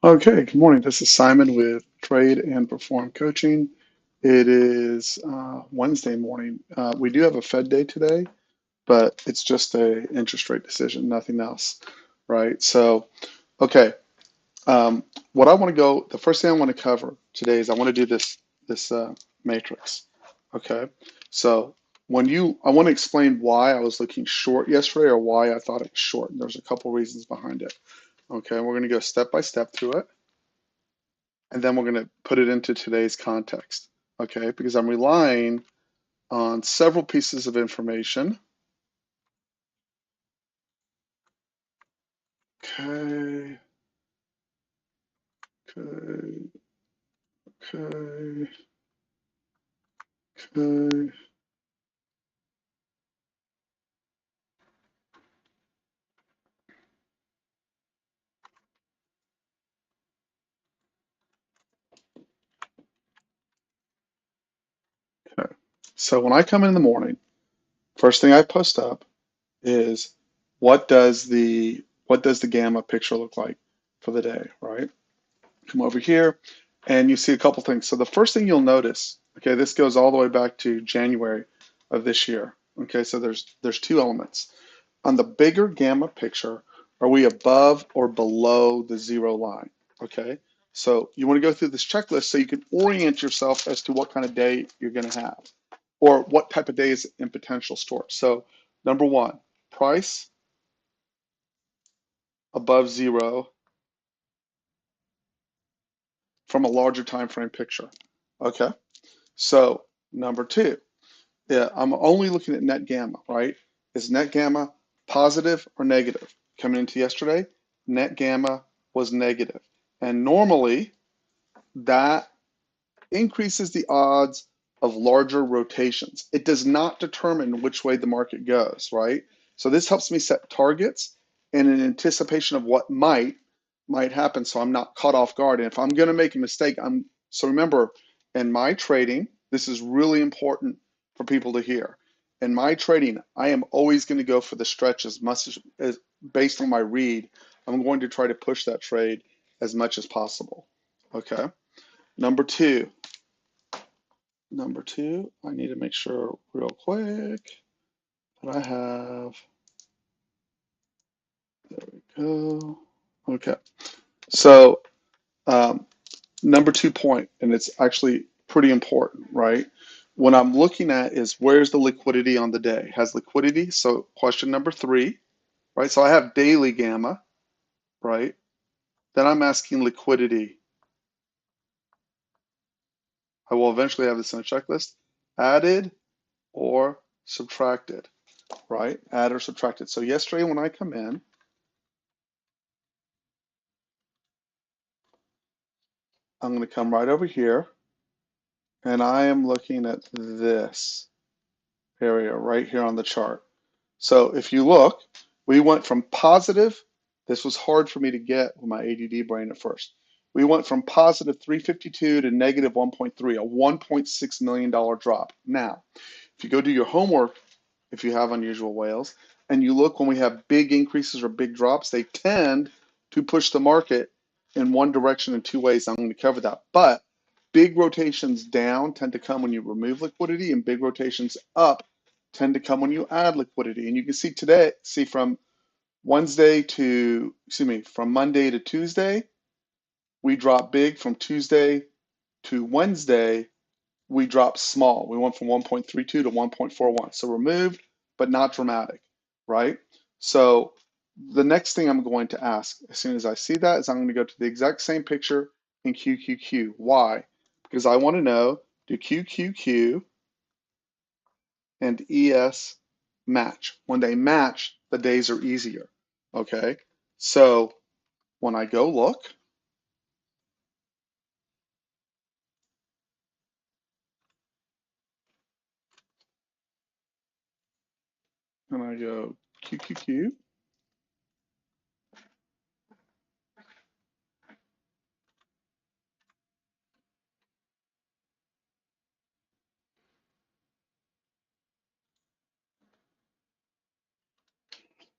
Okay, good morning. This is Simon with Trade and Perform Coaching. It is Wednesday morning. We do have a Fed day today, but it's just a interest rate decision, nothing else, right? So, okay, what I want to go, the first thing I want to cover today is I want to do this matrix. Okay, so I want to explain why I was looking short yesterday or why I thought it was short. And there's a couple reasons behind it. Okay, we're going to go step by step through it, and then we're going to put it into today's context, okay? Because I'm relying on several pieces of information. Okay, okay, okay, okay. Okay. So when I come in the morning, first thing I post up is what does the gamma picture look like for the day, right? Come over here and you see a couple things. So the first thing you'll notice, okay, this goes all the way back to January of this year. Okay, so there's two elements. On the bigger gamma picture, are we above or below the zero line? Okay, so you want to go through this checklist so you can orient yourself as to what kind of day you're going to have or what type of day is in potential store. So number one, price above zero from a larger time frame picture. Okay, so number two, yeah, I'm only looking at net gamma, right? Is net gamma positive or negative? Coming into yesterday, net gamma was negative. And normally that increases the odds of larger rotations. It does not determine which way the market goes, right? So this helps me set targets and in anticipation of what might happen so I'm not caught off guard. And if I'm going to make a mistake, so remember, in my trading, this is really important for people to hear. In my trading, I am always going to go for the stretch as much as based on my read. I'm going to try to push that trade as much as possible. Okay. Number two, I need to make sure real quick that I have, there we go. Okay. So um, number 2 point, and it's actually pretty important, right? What I'm looking at is where's the liquidity on the day? Has liquidity? So question number 3, right? So I have daily gamma, right? Then I'm asking liquidity. I will eventually have this in a checklist. Added or subtracted, right? Add or subtracted. So yesterday when I come in, I'm going to come right over here and I am looking at this area right here on the chart. So if you look, we went from positive, this was hard for me to get with my ADD brain at first. We went from positive 352 to negative 1.3, a $1.6 million drop. Now, if you go do your homework, if you have unusual whales, and you look when we have big increases or big drops, they tend to push the market in one direction in two ways. I'm going to cover that. But big rotations down tend to come when you remove liquidity, and big rotations up tend to come when you add liquidity. And you can see today, from from Monday to Tuesday, we dropped big. From Tuesday to Wednesday, we dropped small. We went from 1.32 to 1.41. So removed, but not dramatic, right? So the next thing I'm going to ask as soon as I see that is I'm going to go to the exact same picture in QQQ. Why? Because I want to know, do QQQ and ES match? When they match, the days are easier, okay? So when I go look, and I go QQQ,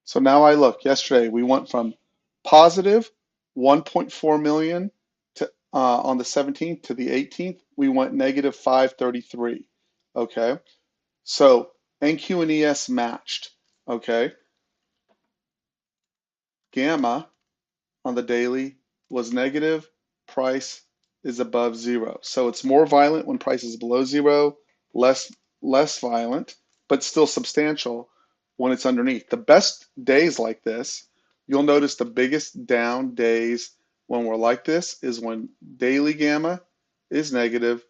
so now I look, yesterday we went from positive 1.4 million to on the 17th to the 18th, we went negative 533. Okay, so NQ and ES matched. Okay, gamma on the daily was negative, price is above zero. So it's more violent when price is below zero, less less violent, but still substantial when it's underneath. The best days like this, you'll notice the biggest down days when we're like this is when daily gamma is negative,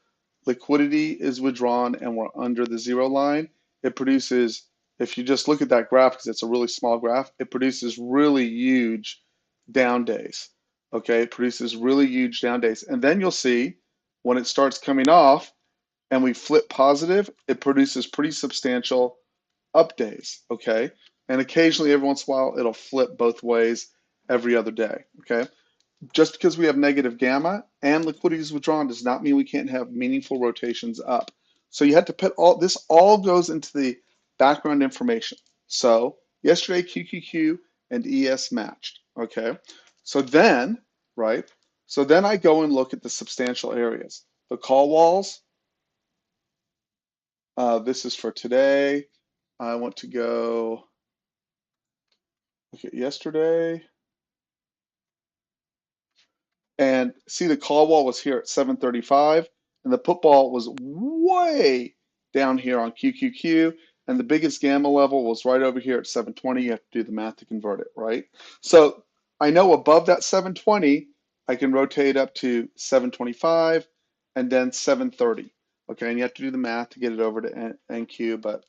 liquidity is withdrawn, and we're under the zero line. It produces, if you just look at that graph, because it's a really small graph, it produces really huge down days. Okay, it produces really huge down days. And then you'll see when it starts coming off and we flip positive, it produces pretty substantial up days. Okay, and occasionally, every once in a while, it'll flip both ways every other day. Okay, just because we have negative gamma and liquidity is withdrawn does not mean we can't have meaningful rotations up. So you have to put all this, all goes into the background information. So yesterday QQQ and ES matched. Okay, so then, right, so then I go and look at the substantial areas. The call walls, this is for today. I want to go look at yesterday. And see, the call wall was here at 735, and the put ball was way down here on QQQ, and the biggest gamma level was right over here at 720. You have to do the math to convert it, right? So I know above that 720, I can rotate up to 725 and then 730. Okay, and you have to do the math to get it over to NQ, but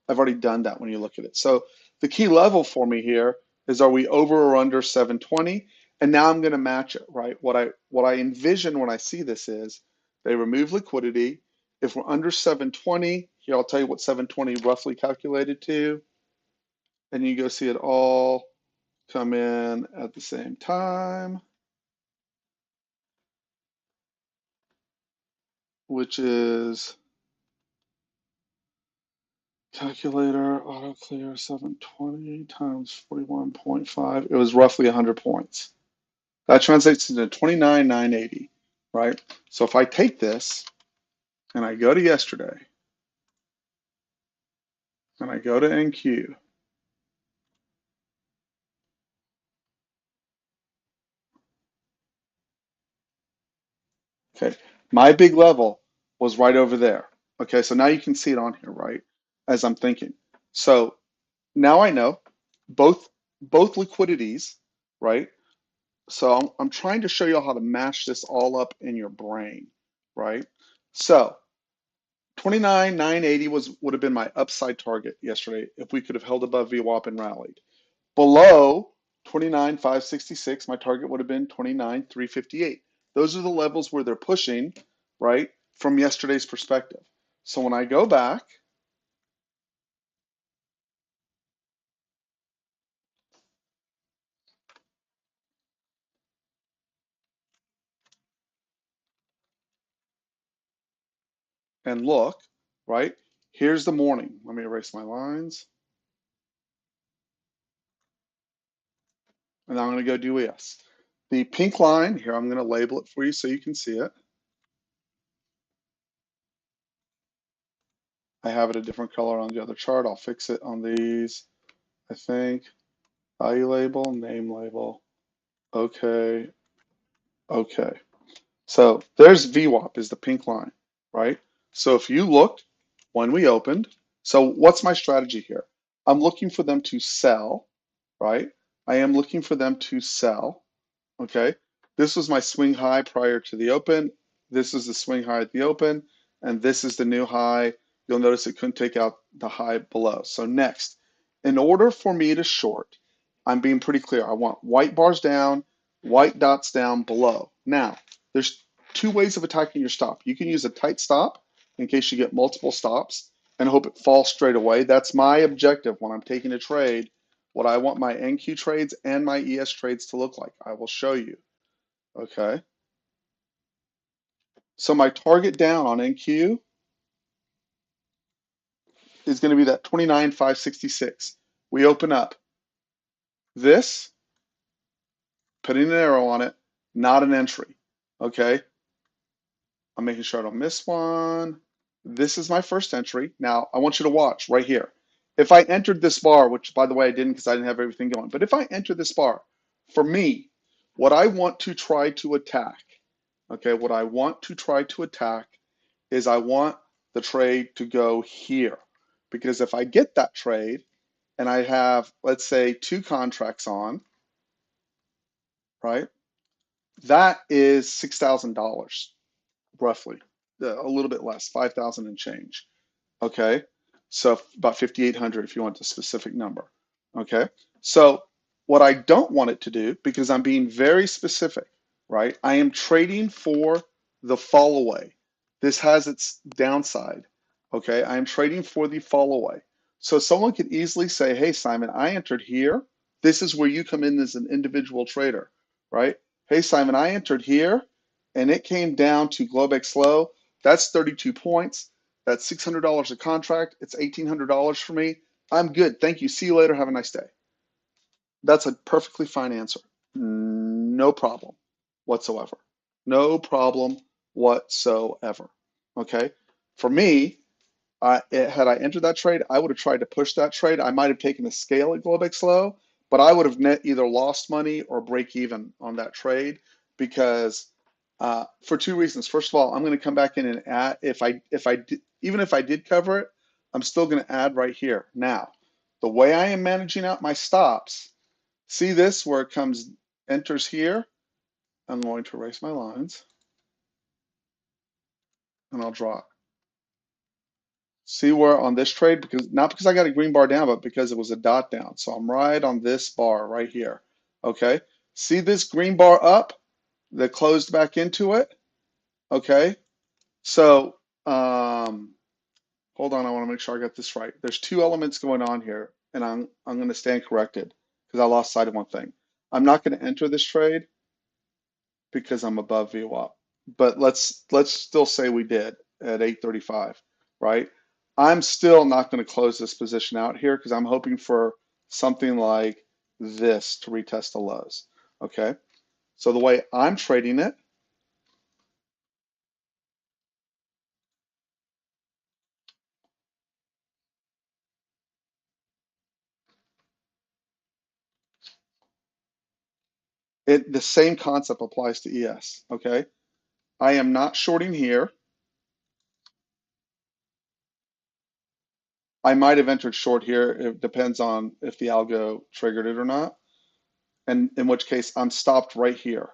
I've already done that when you look at it. So the key level for me here is, are we over or under 720? And now I'm going to match it, right? What I envision when I see this is they remove liquidity. If we're under 720, here I'll tell you what 720 roughly calculated to, and you go see it all come in at the same time, which is calculator auto clear 720 times 41.5. It was roughly 100 points. That translates into 29,980, right? So if I take this and I go to yesterday and I go to NQ, okay, my big level was right over there. Okay, so now you can see it on here, right? As I'm thinking. So now I know both liquidities, right? So I'm trying to show you how to mash this all up in your brain, right? So 29,980 would have been my upside target yesterday if we could have held above VWAP and rallied. Below 29,566, my target would have been 29,358. Those are the levels where they're pushing, right, from yesterday's perspective. So when I go back and look, right, here's the morning. Let me erase my lines. And I'm going to go do ES. The pink line here, I'm going to label it for you so you can see it. I have it a different color on the other chart. I'll fix it on these, I think. Value label, name label. Okay, okay. So there's VWAP is the pink line, right? So if you looked when we opened, so what's my strategy here? I'm looking for them to sell, right? I am looking for them to sell, okay? This was my swing high prior to the open. This is the swing high at the open, and this is the new high. You'll notice it couldn't take out the high below. So next, in order for me to short, I'm being pretty clear. I want white bars down, white dots down below. Now, there's two ways of attacking your stop. You can use a tight stop in case you get multiple stops and hope it falls straight away. That's my objective when I'm taking a trade, what I want my NQ trades and my ES trades to look like. I will show you, okay? So my target down on NQ is gonna be that 29,566. We open up this putting an arrow on it, not an entry. Okay, I'm making sure I don't miss one. This is my first entry. Now I want you to watch right here. If I entered this bar, which by the way I didn't because I didn't have everything going, but if I enter this bar, for me, what I want to try to attack, okay, what I want to try to attack is I want the trade to go here. Because if I get that trade and I have, let's say, 2 contracts on, right, that is $6,000 roughly, a little bit less, 5,000 and change. Okay, so about 5,800 if you want the specific number. Okay, so what I don't want it to do, because I'm being very specific, right? I am trading for the fall away. This has its downside. Okay, I am trading for the fall away. So someone could easily say, hey, Simon, I entered here. This is where you come in as an individual trader, right? Hey, Simon, I entered here and it came down to Globex low. That's 32 points. That's $600 a contract. It's $1,800 for me. I'm good. Thank you. See you later. Have a nice day. That's a perfectly fine answer. No problem whatsoever. No problem whatsoever. Okay. For me, had I entered that trade, I would have tried to push that trade. I might have taken a scale at Globex low, but I would have net either lost money or break even on that trade because for 2 reasons. First of all, I'm going to come back in and add even if I did cover it, I'm still going to add right here. Now, the way I am managing out my stops, see this where it comes enters here. I'm going to erase my lines and I'll draw it. See where on this trade, because not because I got a green bar down, but because it was a dot down. So I'm right on this bar right here. Okay. See this green bar up that closed back into it? Okay. So hold on, I want to make sure I got this right. There's 2 elements going on here, and I'm going to stand corrected because I lost sight of one thing. I'm not going to enter this trade because I'm above VWAP. But let's still say we did at 835, right? I'm still not going to close this position out here because I'm hoping for something like this to retest the lows. Okay. So the way I'm trading it, the same concept applies to ES. Okay. I am not shorting here. I might have entered short here. It depends on if the algo triggered it or not. And in which case I'm stopped right here,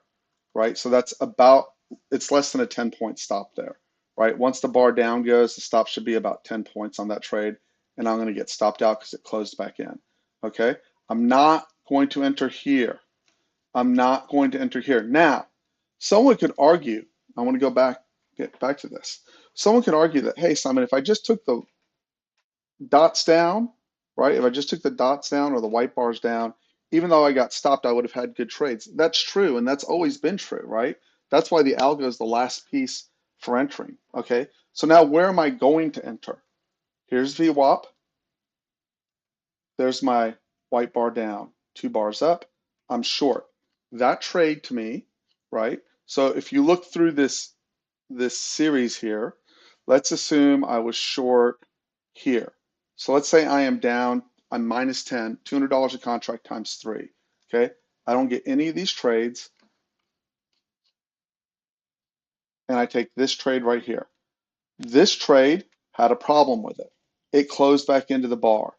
right? So that's about, it's less than a 10-point stop there, right? Once the bar down goes, the stop should be about 10 points on that trade. And I'm going to get stopped out because it closed back in. Okay. I'm not going to enter here. I'm not going to enter here. Now, someone could argue, I want to get back to this. Someone could argue that, hey, Simon, if I just took the dots down, right? If I just took the dots down or the white bars down, even though I got stopped, I would have had good trades. That's true, and that's always been true, right? That's why the algo is the last piece for entering, okay? So now where am I going to enter? Here's VWAP. There's my white bar down, 2 bars up. I'm short. That trade to me, right? So if you look through this series here, let's assume I was short here. So let's say I am down, I'm minus 10, $200 a contract times 3. Okay. I don't get any of these trades. And I take this trade right here. This trade had a problem with it. It closed back into the bar.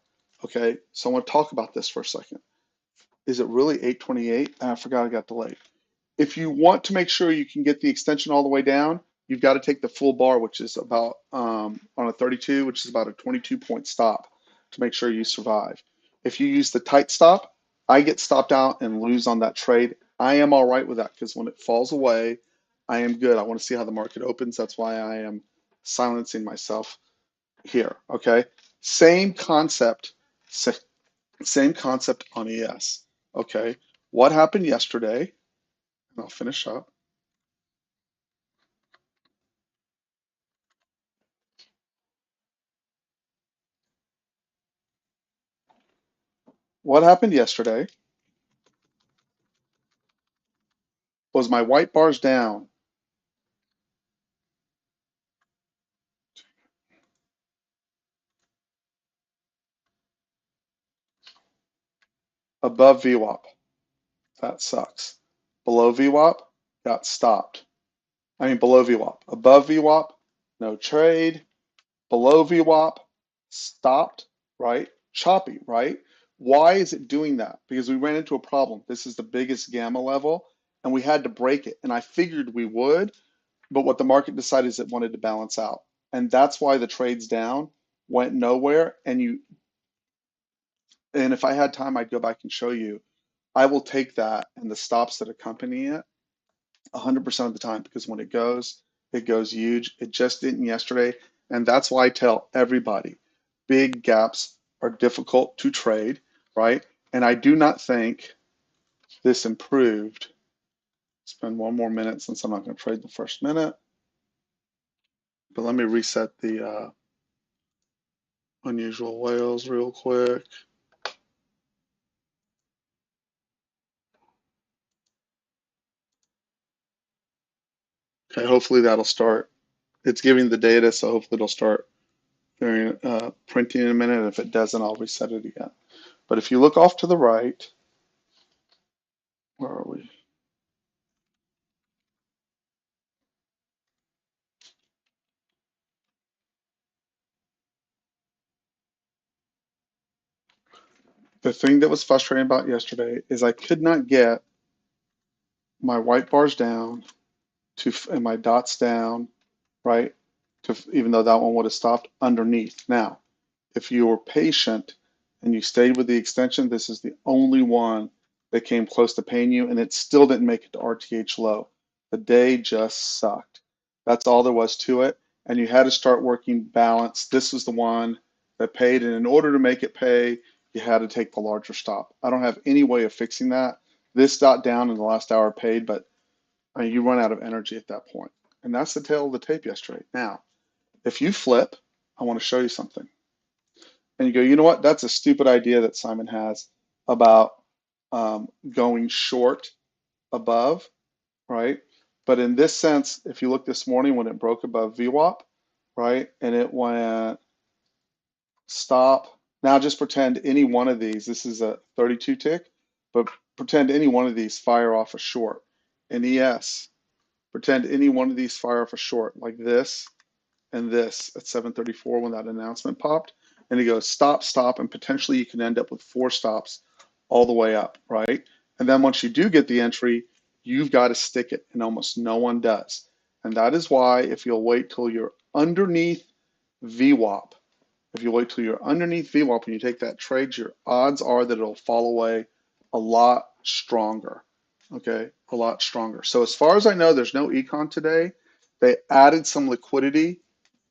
Okay. So I want to talk about this for a second. Is it really 828? I forgot I got delayed. If you want to make sure you can get the extension all the way down, you've got to take the full bar, which is about on a 32, which is about a 22-point stop to make sure you survive. If you use the tight stop, I get stopped out and lose on that trade. I am all right with that because when it falls away, I am good. I want to see how the market opens. That's why I am silencing myself here. Okay. Same concept. Same concept on ES. Okay. What happened yesterday? And I'll finish up. What happened yesterday Was my white bars down above VWAP? That sucks. Below VWAP, got stopped. I mean below VWAP. Above VWAP, no trade. Below VWAP, stopped, right? Choppy, right? Why is it doing that? Because we ran into a problem. This is the biggest gamma level, and we had to break it. And I figured we would, but what the market decided is it wanted to balance out. And that's why the trades down went nowhere. And if I had time, I'd go back and show you. I will take that and the stops that accompany it 100% of the time, because when it goes huge. It just didn't yesterday. And that's why I tell everybody big gaps are difficult to trade, right? And I do not think this improved. Spend one more minute since I'm not going to trade the first minute. But let me reset the unusual whales real quick. Okay, hopefully that'll start. It's giving the data, so hopefully it'll start printing in a minute. If it doesn't, I'll reset it again. But if you look off to the right, where are we? The thing that was frustrating about yesterday is I could not get my white bars down and my dots down, right? Even though that one would have stopped underneath. Now, if you were patient and you stayed with the extension, this is the only one that came close to paying you, and it still didn't make it to RTH low. The day just sucked. That's all there was to it. And you had to start working balance. This was the one that paid, and in order to make it pay, you had to take the larger stop. I don't have any way of fixing that. This dot down in the last hour paid, but I mean, you run out of energy at that point. And that's the tail of the tape yesterday. Now, if you flip, I want to show you something. And you go, you know what? That's a stupid idea that Simon has about going short above, right? But in this sense, if you look this morning when it broke above VWAP, right, and it went stop. Now just pretend any one of these, this is a 32 tick, but pretend any one of these fire off a short. In ES, pretend any one of these fire off a short, like this and this at 7:34 when that announcement popped. And he goes stop, stop, and potentially you can end up with 4 stops all the way up, right? And then once you do get the entry, you've got to stick it, and almost no one does. And that is why if you'll wait till you're underneath VWAP, if you wait till you're underneath VWAP and you take that trade, your odds are that it'll fall away a lot stronger. Okay, a lot stronger. So as far as I know, there's no econ today. They added some liquidity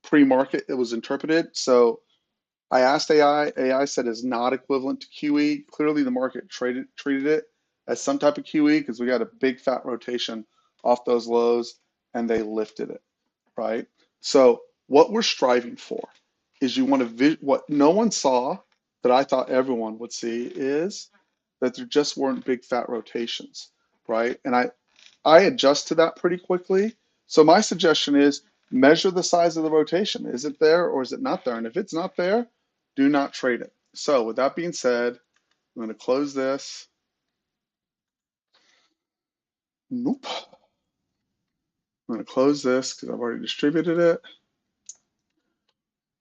pre-market that was interpreted. So I asked AI. AI said it's not equivalent to QE. Clearly, the market treated it as some type of QE because we got a big fat rotation off those lows and they lifted it, right? So what we're striving for is you want to what no one saw that I thought everyone would see is that there just weren't big fat rotations, right? And I adjust to that pretty quickly. So my suggestion is measure the size of the rotation. Is it there or is it not there? And if it's not there, do not trade it. So with that being said, I'm going to close this. Nope. I'm going to close this because I've already distributed it.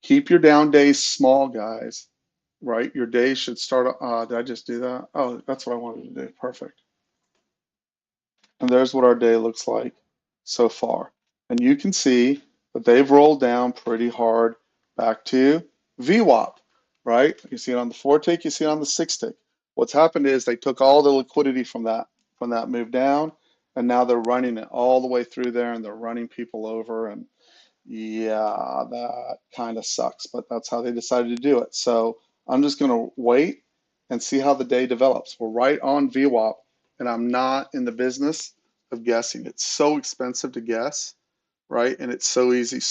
Keep your down days small, guys, right? Your days should start. Did I just do that? Oh, that's what I wanted to do. Perfect. And there's what our day looks like so far. And you can see that they've rolled down pretty hard back to VWAP, right? You see it on the 4 tick, you see it on the 6 tick. What's happened is they took all the liquidity from that move down, and now they're running it all the way through there, and they're running people over. And yeah, that kind of sucks, but that's how they decided to do it. So I'm just going to wait and see how the day develops. We're right on VWAP, and I'm not in the business of guessing. It's so expensive to guess, right? And it's so easy,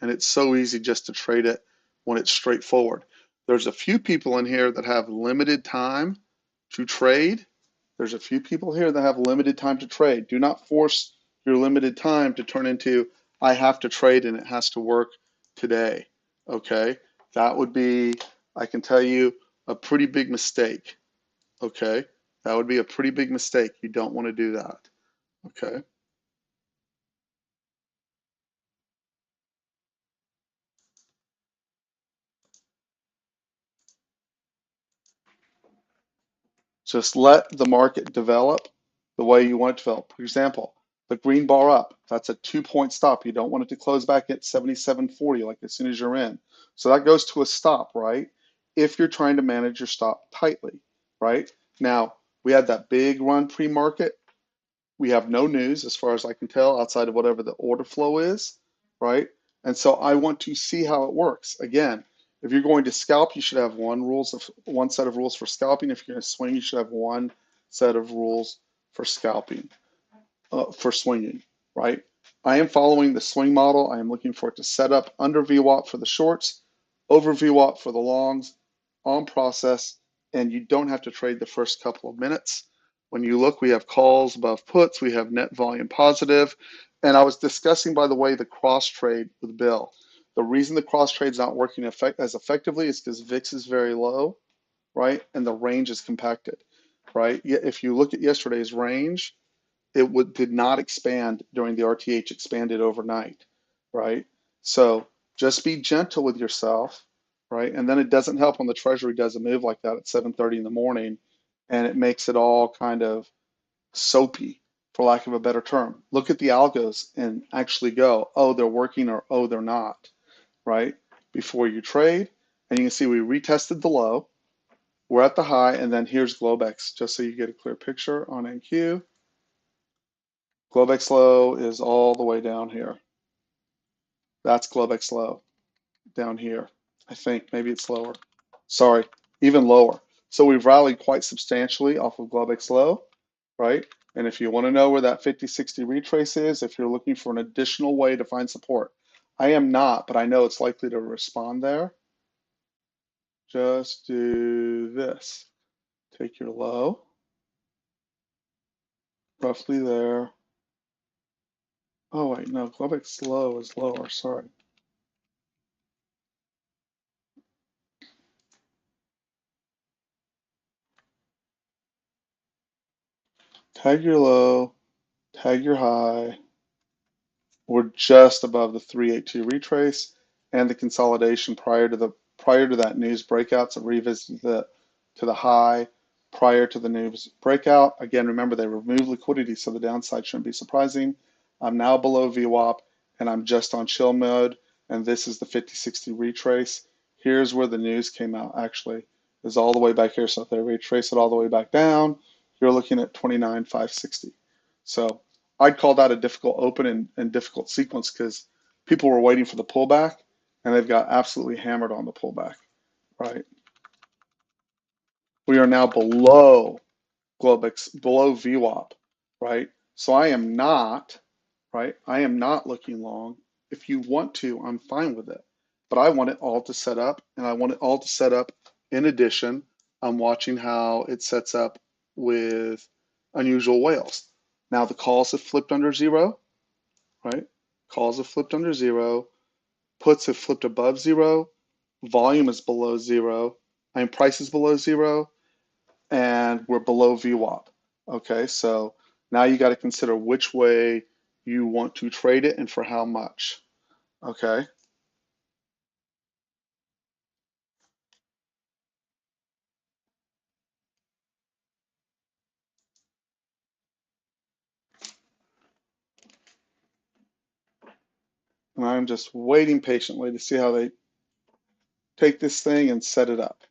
and it's so easy just to trade it when it's straightforward. There's a few people in here that have limited time to trade, There's a few people here that have limited time to trade. Do not force your limited time to turn into, I have to trade and it has to work today. Okay? That would be, I can tell you, a pretty big mistake. Okay? That would be a pretty big mistake. You don't want to do that. Okay? Just let the market develop the way you want it to develop. For example, the green bar up, that's a 2-point stop. You don't want it to close back at 77.40 like as soon as you're in. So that goes to a stop, right? If you're trying to manage your stop tightly, right? Now, we had that big run pre-market. We have no news as far as I can tell outside of whatever the order flow is, right? And so I want to see how it works. Again, if you're going to scalp, you should have one set of rules for scalping. If you're going to swing, you should have one set of rules for scalping, for swinging, right? I am following the swing model. I am looking for it to set up under VWAP for the shorts, over VWAP for the longs, on process, and you don't have to trade the first couple of minutes. When you look, we have calls above puts, we have net volume positive, and I was discussing, by the way, the cross trade with Bill. The reason the cross trade is not working as effectively is because VIX is very low, right? And the range is compacted, right? If you look at yesterday's range, did not expand during the RTH, expanded overnight, right? So just be gentle with yourself, right? And then it doesn't help when the Treasury does a move like that at 7:30 in the morning, and it makes it all kind of soapy, for lack of a better term. Look at the algos and actually go, oh, they're working, or oh, they're not, right? Before you trade, and you can see we retested the low, we're at the high, and then here's Globex, just so you get a clear picture on NQ. Globex low is all the way down here. That's Globex low down here. I think maybe it's lower. Sorry, even lower. So we've rallied quite substantially off of Globex low, right? And if you want to know where that 50-60 retrace is, if you're looking for an additional way to find support, I am not, but I know it's likely to respond there. Just do this. Take your low, roughly there. Oh wait, no, Globex low is lower, sorry. Tag your low, tag your high. We're just above the 382 retrace and the consolidation prior to that news breakout. So revisit to the high prior to the news breakout. Again, remember they removed liquidity, so the downside shouldn't be surprising. I'm now below VWAP and I'm just on chill mode, and this is the 50-60 retrace. Here's where the news came out actually, is all the way back here. So if they retrace it all the way back down, you're looking at 29,560. So I'd call that a difficult open and difficult sequence because people were waiting for the pullback and they've got absolutely hammered on the pullback, right? We are now below Globex, below VWAP, right? So I am not, right? I am not looking long. If you want to, I'm fine with it. But I want it all to set up, and I want it all to set up. In addition, I'm watching how it sets up with unusual whales. Now the calls have flipped under zero, right? Calls have flipped under zero. Puts have flipped above zero. Volume is below zero. I mean, price is below zero, and we're below VWAP. Okay, so now you got to consider which way you want to trade it and for how much. Okay, and I'm just waiting patiently to see how they take this thing and set it up.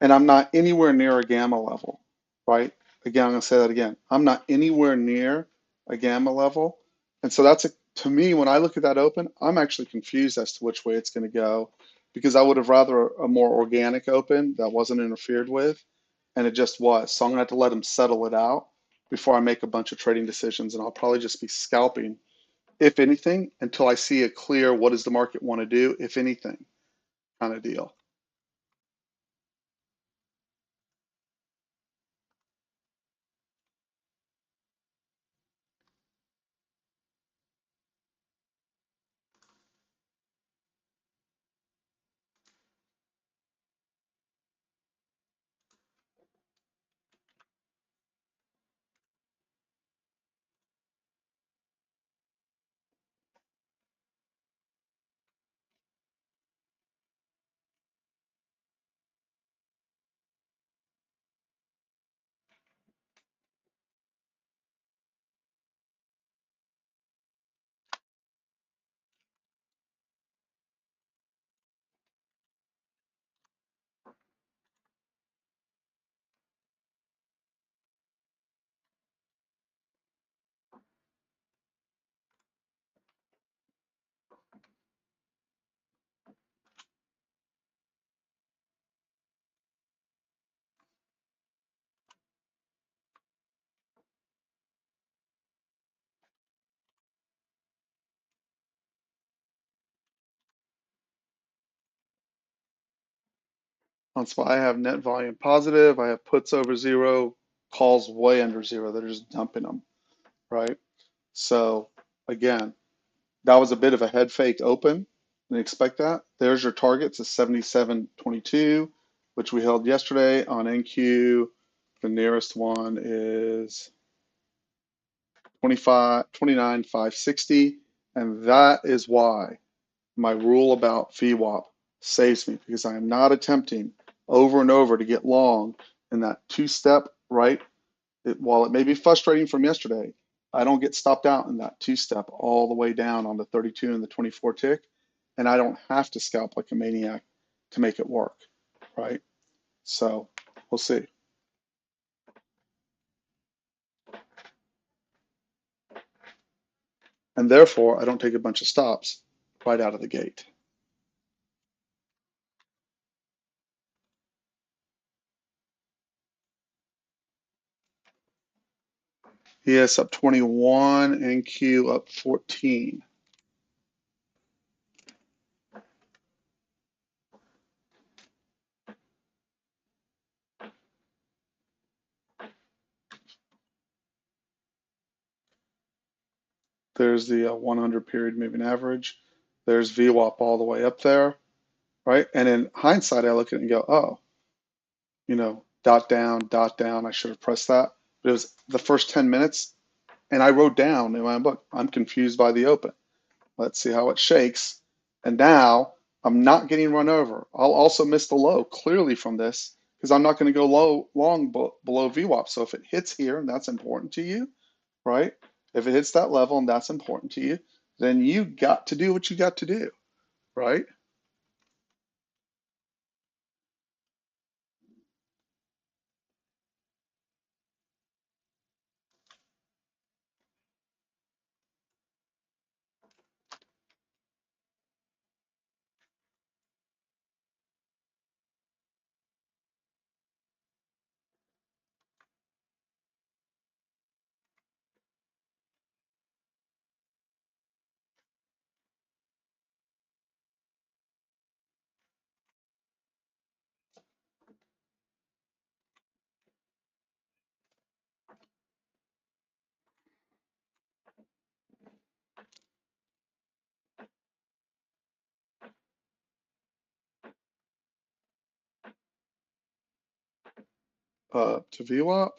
And I'm not anywhere near a gamma level, right? Again, I'm going to say that again. I'm not anywhere near a gamma level. And so to me, when I look at that open, I'm actually confused as to which way it's going to go because I would have rather a more organic open that wasn't interfered with, and it just was. So I'm going to have to let them settle it out before I make a bunch of trading decisions, and I'll probably just be scalping, if anything, until I see a clear what does the market want to do, if anything, kind of deal. On SPY, I have net volume positive. I have puts over zero, calls way under zero. They're just dumping them, right? So again, that was a bit of a head fake open. Didn't expect that. There's your targets, a 77.22, which we held yesterday on NQ. The nearest one is 29,560. And that is why my rule about VWAP saves me, because I am not attempting over and over to get long in that two-step, right? While it may be frustrating from yesterday, I don't get stopped out in that two-step all the way down on the 32 and the 24 tick, and I don't have to scalp like a maniac to make it work, right? So we'll see. And therefore, I don't take a bunch of stops right out of the gate. ES up 21, NQ up 14. There's the 100 period moving average. There's VWAP all the way up there, right? And in hindsight, I look at it and go, oh, dot down. I should have pressed that. But it was the first 10 minutes, and I wrote down in my book, I'm confused by the open. Let's see how it shakes. And now I'm not getting run over. I'll also miss the low clearly from this because I'm not going to go long below VWAP. So if it hits here and that's important to you, right? If it hits that level and that's important to you, then you got to do what you got to do, right? To VWAP,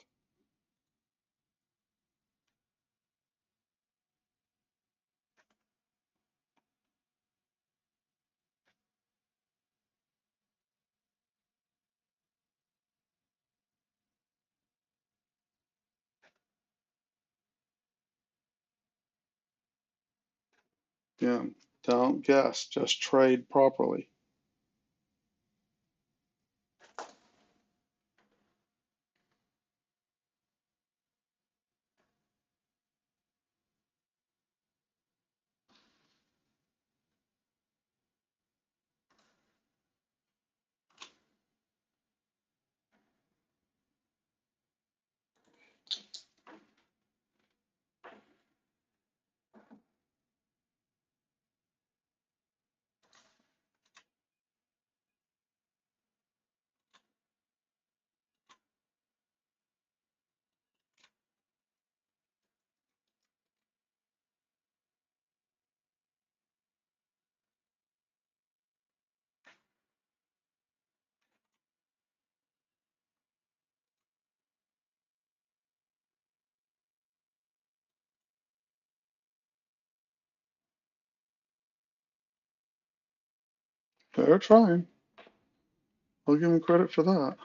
yeah, don't guess, just trade properly. They're trying. I'll give them credit for that.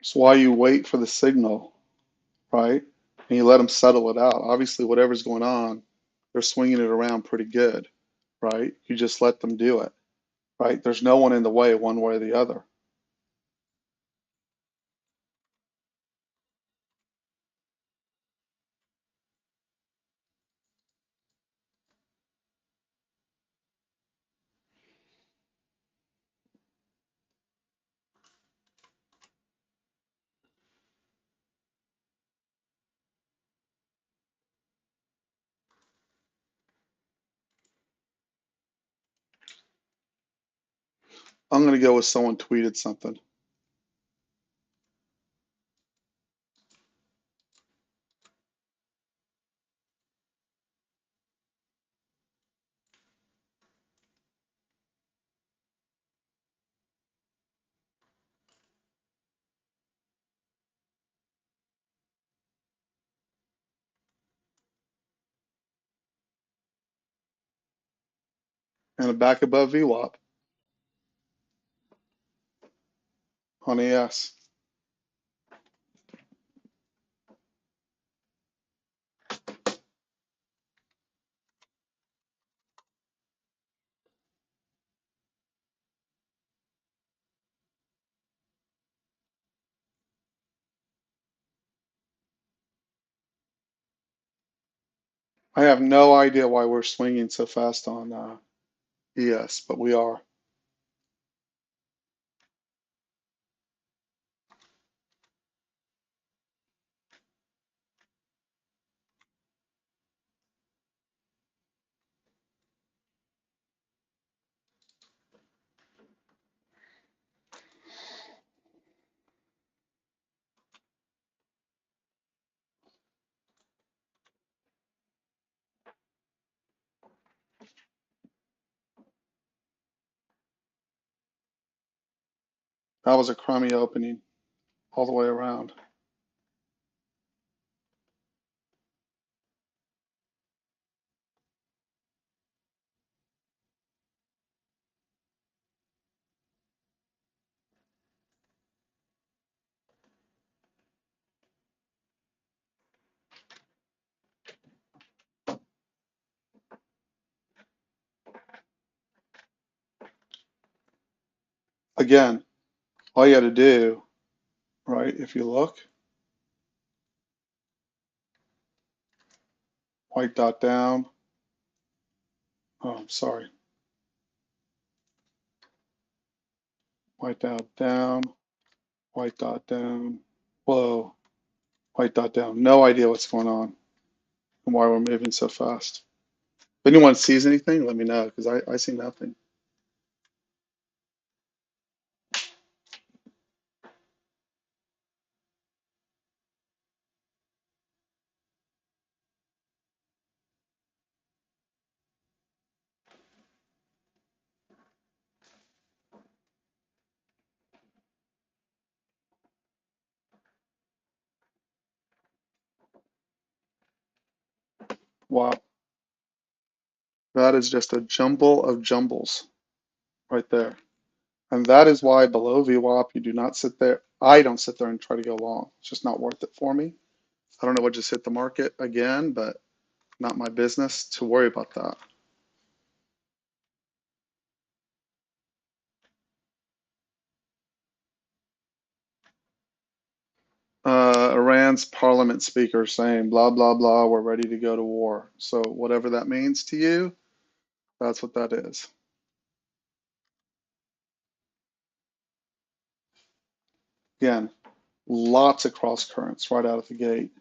It's why you wait for the signal, right? And you let them settle it out. Obviously, whatever's going on, they're swinging it around pretty good, right? You just let them do it, right? There's no one in the way one way or the other. I'm going to go with someone tweeted something. And a back above VWAP on ES. I have no idea why we're swinging so fast on ES, but we are. That was a crummy opening all the way around. Again, all you had to do, right, if you look, white dot down. Oh, I'm sorry. White dot down, white dot down. Whoa, white dot down. No idea what's going on and why we're moving so fast. If anyone sees anything, let me know because I see nothing. Wow, that is just a jumble of jumbles right there. And that is why below VWAP, you do not sit there. I don't sit there and try to go long. It's just not worth it for me. I don't know what just hit the market again, but not my business to worry about that. Iran's parliament speaker saying blah, blah, blah, we're ready to go to war. So whatever that means to you, that's what that is. Again, lots of cross currents right out of the gate.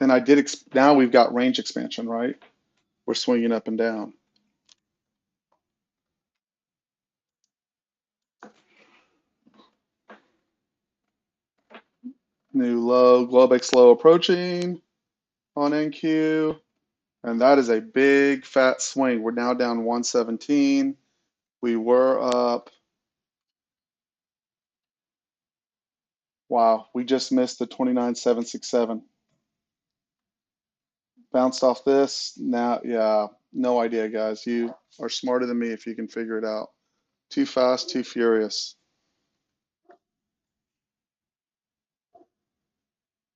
And I did, now we've got range expansion, right? We're swinging up and down. New low, Globex low approaching on NQ. And that is a big fat swing. We're now down 117. We were up. Wow, we just missed the 29,767. Bounced off this. Now, yeah, no idea, guys. You are smarter than me if you can figure it out. Too fast, too furious.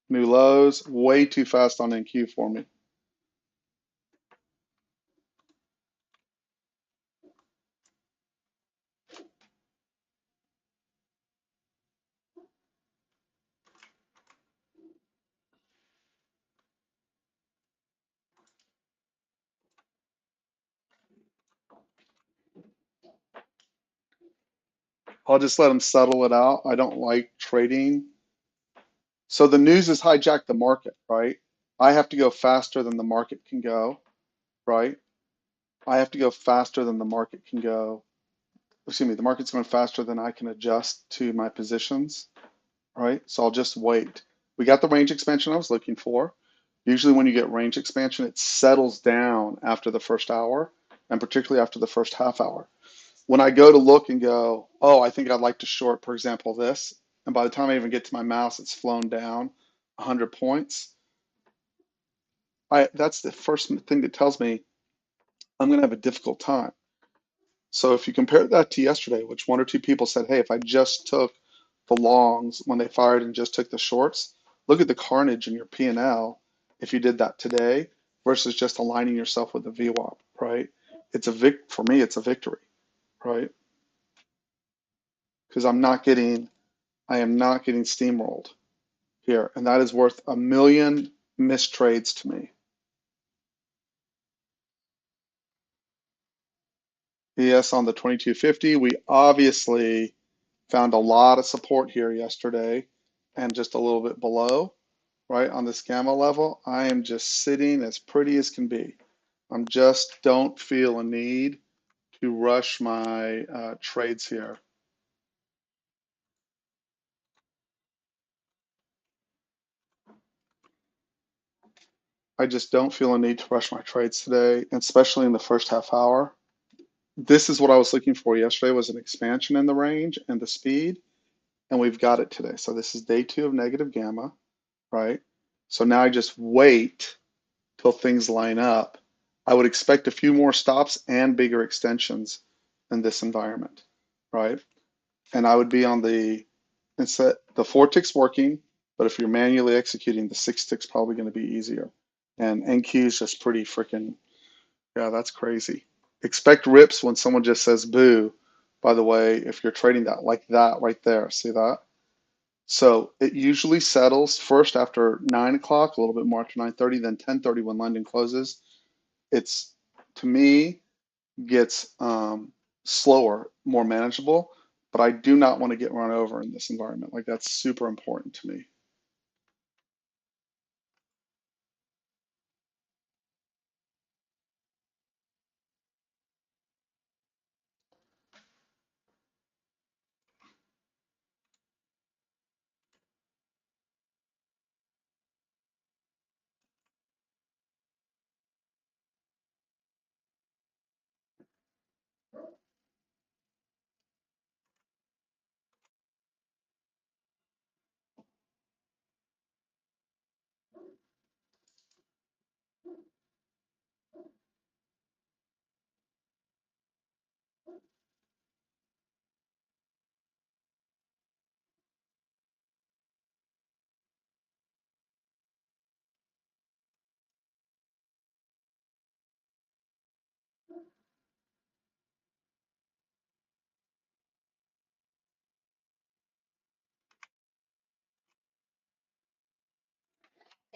New lows, way too fast on NQ for me. I'll just let them settle it out. I don't like trading. So the news has hijacked the market, right? I have to go faster than the market can go, right? I have to go faster than the market can go. Excuse me, the market's going faster than I can adjust to my positions, right? So I'll just wait. We got the range expansion I was looking for. Usually when you get range expansion, it settles down after the first hour, and particularly after the first half hour. When I go to look and go, oh, I think I'd like to short, for example, this, and by the time I even get to my mouse, it's flown down 100 points. That's the first thing that tells me I'm going to have a difficult time. So if you compare that to yesterday, which one or two people said, hey, if I just took the longs when they fired and just took the shorts, look at the carnage in your P&L if you did that today versus just aligning yourself with the VWAP, right? For me, it's a victory, right? Because I am not getting steamrolled here, and that is worth a million missed trades to me. ES on the 2250, we obviously found a lot of support here yesterday and just a little bit below, right, on this gamma level. I am just sitting as pretty as can be. I'm just don't feel a need to rush my trades here. I just don't feel a need to rush my trades today, especially in the first half hour. This is what I was looking for yesterday was an expansion in the range and the speed, and we've got it today. So this is day 2 of negative gamma, right? So now I just wait till things line up. I would expect a few more stops and bigger extensions in this environment, right? And I would be on the 4 tick's working, but if you're manually executing, the 6 tick's probably going to be easier. And NQ is just pretty freaking, yeah, that's crazy. Expect rips when someone just says boo, by the way, if you're trading that like that right there. See that? So it usually settles first after 9 o'clock, a little bit more after 9:30, then 10:30 when London closes. It's, to me, gets slower, more manageable, but I do not want to get run over in this environment. Like that's super important to me.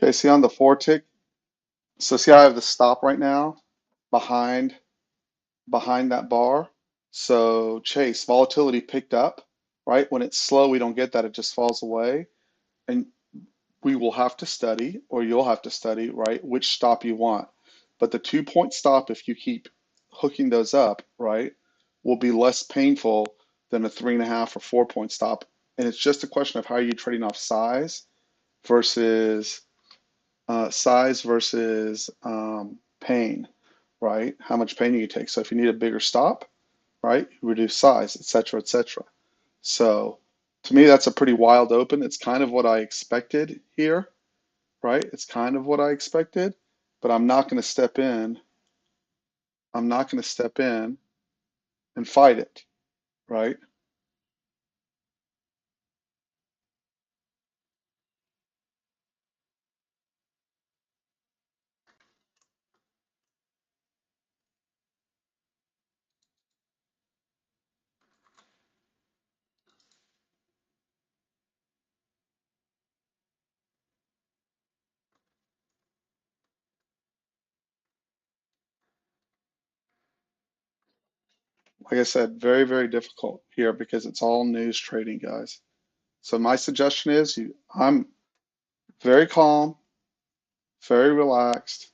Okay, see on the 4 tick, so see I have the stop right now behind that bar. So chase, volatility picked up, right? When it's slow, we don't get that, it just falls away. And we will have to study, or you'll have to study, right, which stop you want. But the 2-point stop, if you keep hooking those up, right, will be less painful than a 3.5 or 4-point stop. And it's just a question of how you're trading off versus size versus pain, right? How much pain you take. So if you need a bigger stop, right, you reduce size, et cetera, et cetera. So to me, that's a pretty wild open. It's kind of what I expected here, right? It's kind of what I expected. but I'm not going to step in. I'm not going to step in and fight it, right? Like I said, very, very difficult here because it's all news trading, guys. So my suggestion is I'm very calm, very relaxed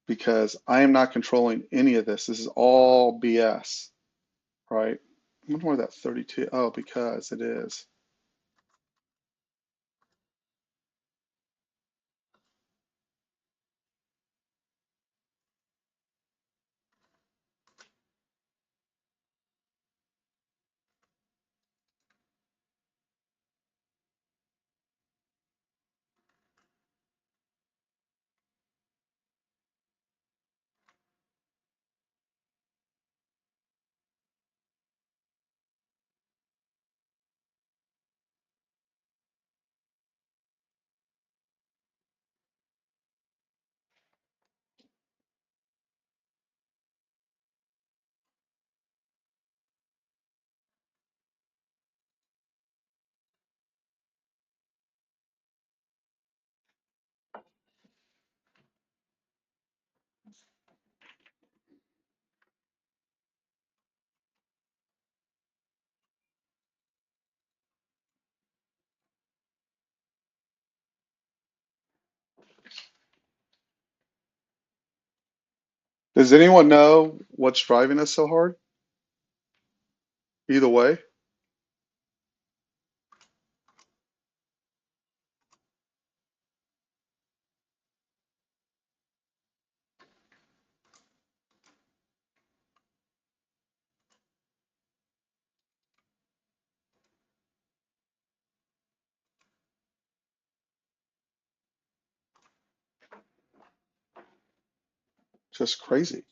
because I am not controlling any of this. This is all BS, right? I wonder where that 32, oh, because it is. Does anyone know what's driving us so hard? Either way, just crazy.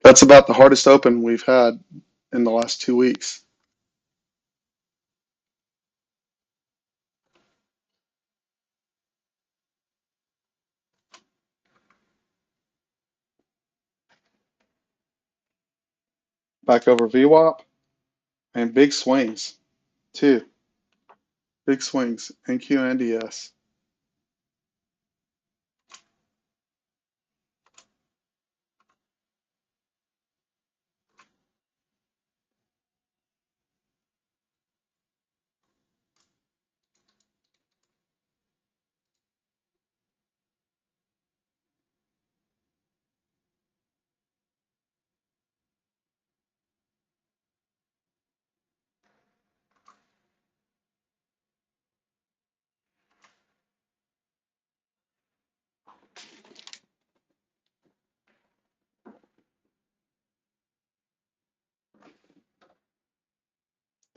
That's about the hardest open we've had in the last 2 weeks. Back over VWAP and big swings, too. Big swings, NQ and DS.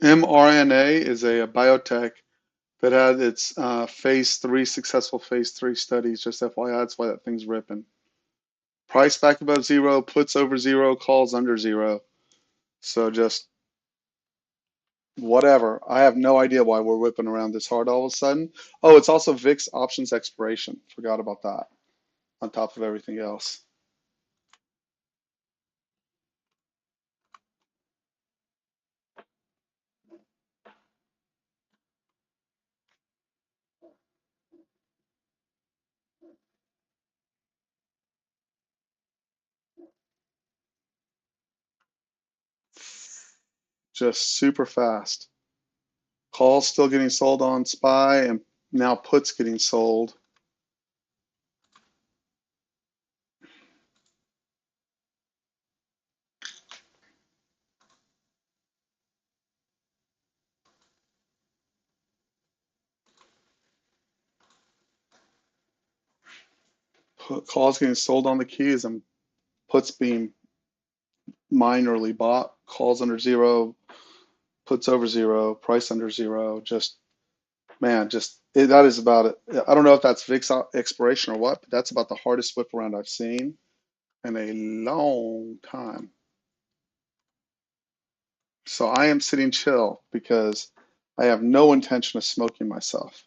mRNA is a biotech that had its successful phase 3 studies. Just FYI, that's why that thing's ripping. Price back above zero, puts over zero, calls under zero. So just Whatever. I have no idea why we're whipping around this hard all of a sudden. Oh, it's also VIX options expiration. Forgot about that on top of everything else. Just super fast. Calls still getting sold on SPY and now puts getting sold. Calls getting sold on the keys and puts being minorly bought. Calls under zero, puts over zero, price under zero. Just, man, that is about it. I don't know if that's VIX expiration or what, but that's about the hardest whip around I've seen in a long time. So I am sitting chill because I have no intention of smoking myself.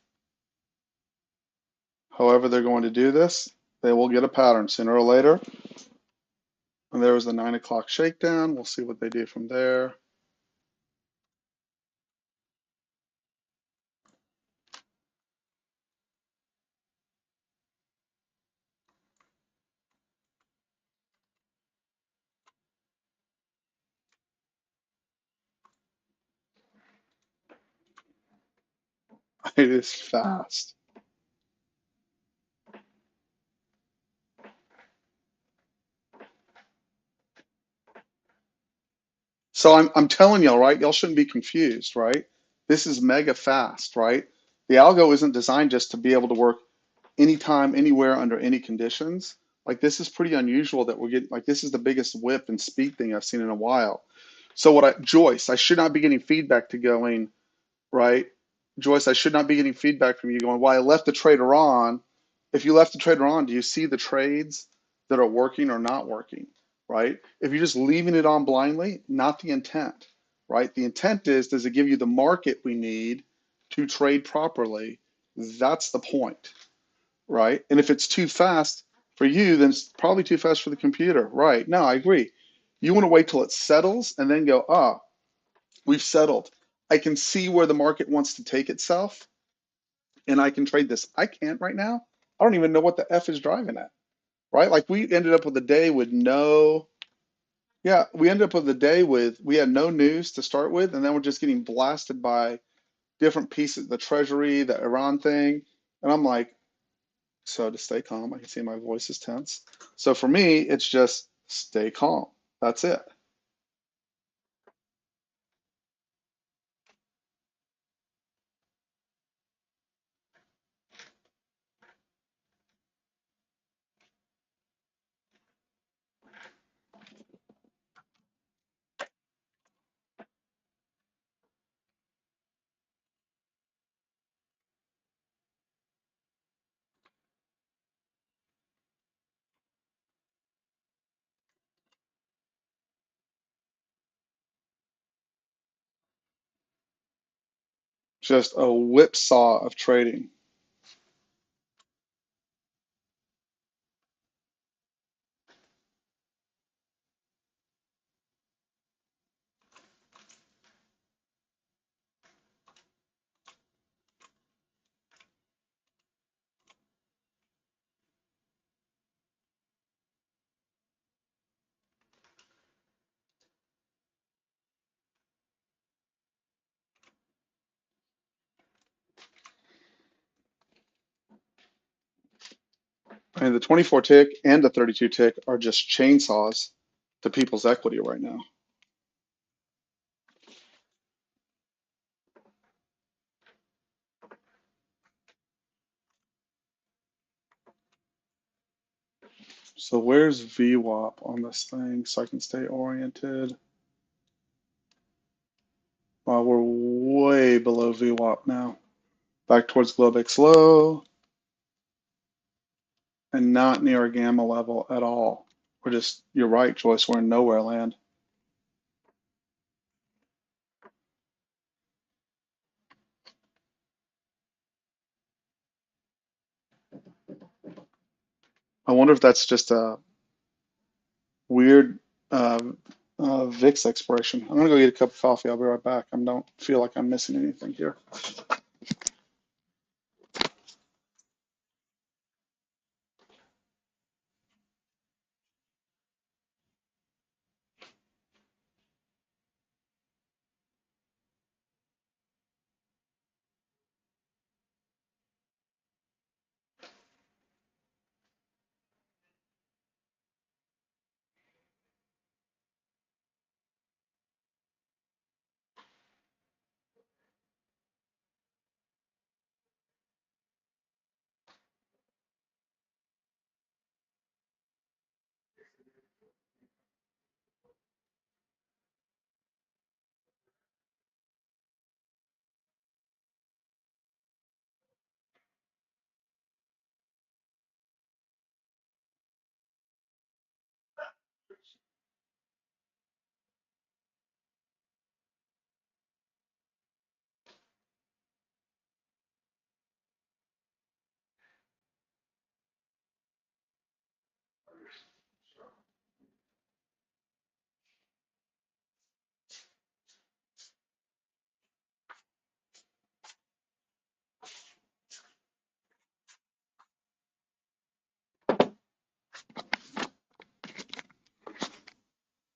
However they're going to do this, they will get a pattern sooner or later. And there was the 9 o'clock shakedown. We'll see what they do from there. It is fast. So I'm telling y'all, right? Y'all shouldn't be confused, right? This is mega fast, right? The algo isn't designed just to be able to work anytime, anywhere, under any conditions. Like this is pretty unusual that we're getting, like this is the biggest whip and speed thing I've seen in a while. So Joyce, I should not be getting feedback to going, right? Joyce, I should not be getting feedback from you going, well, I left the trader on. If you left the trader on, do you see the trades that are working or not working, right? If you're just leaving it on blindly, not the intent, right? The intent is, does it give you the market we need to trade properly? That's the point, right? And if it's too fast for you, then it's probably too fast for the computer, right? No, I agree. You want to wait till it settles and then go, we've settled. I can see where the market wants to take itself and I can trade this. I can't right now. I don't even know what the F is driving at, right? Like we ended up with a day with we ended up with a day with, we had no news to start with, and then we're just getting blasted by different pieces, the Treasury, the Iran thing. And I'm like, so to stay calm, I can see my voice is tense. So for me, it's just stay calm. That's it. Just a whipsaw of trading. I mean, the 24 tick and the 32 tick are just chainsaws to people's equity right now. So where's VWAP on this thing so I can stay oriented? Well, we're way below VWAP now. Back towards Globex low and not near a gamma level at all. We're just, you're right, Joyce, we're in nowhere land. I wonder if that's just a weird uh, VIX expiration. I'm gonna go get a cup of coffee. I'll be right back. I don't feel like I'm missing anything here.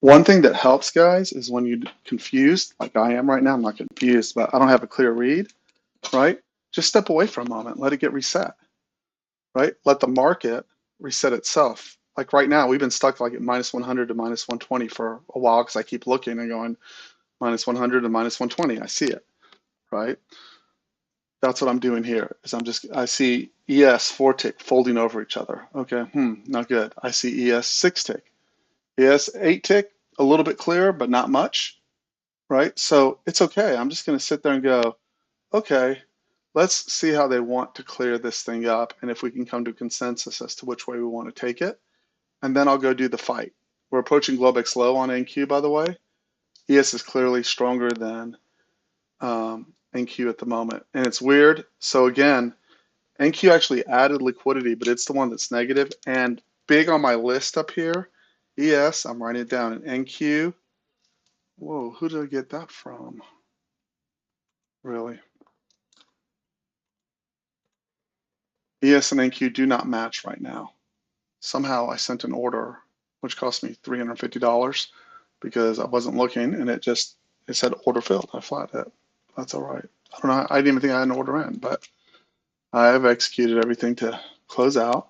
One thing that helps, guys, is when you're confused, like I am right now. I'm not confused, but I don't have a clear read, right? Just step away for a moment, let it get reset, right? Let the market reset itself. Like right now, we've been stuck like at minus 100 to minus 120 for a while because I keep looking and going minus 100 to minus 120. I see it, right? That's what I'm doing here. Is I see ES 4 tick folding over each other. Okay, not good. I see ES 6 tick, ES 8 tick, a little bit clearer, but not much, right? So it's okay. I'm just going to sit there and go, okay, let's see how they want to clear this thing up and if we can come to a consensus as to which way we want to take it. And then I'll go do the fight. We're approaching Globex low on NQ, by the way. ES is clearly stronger than NQ at the moment. And it's weird. So again, NQ actually added liquidity, but it's the one that's negative. And big on my list up here, ES, I'm writing it down. And NQ, whoa, who did I get that from? Really? ES and NQ do not match right now. Somehow I sent an order, which cost me $350 because I wasn't looking and it said order filled. I flat hit. That's all right. I don't know. I didn't even think I had an order in, but I have executed everything to close out.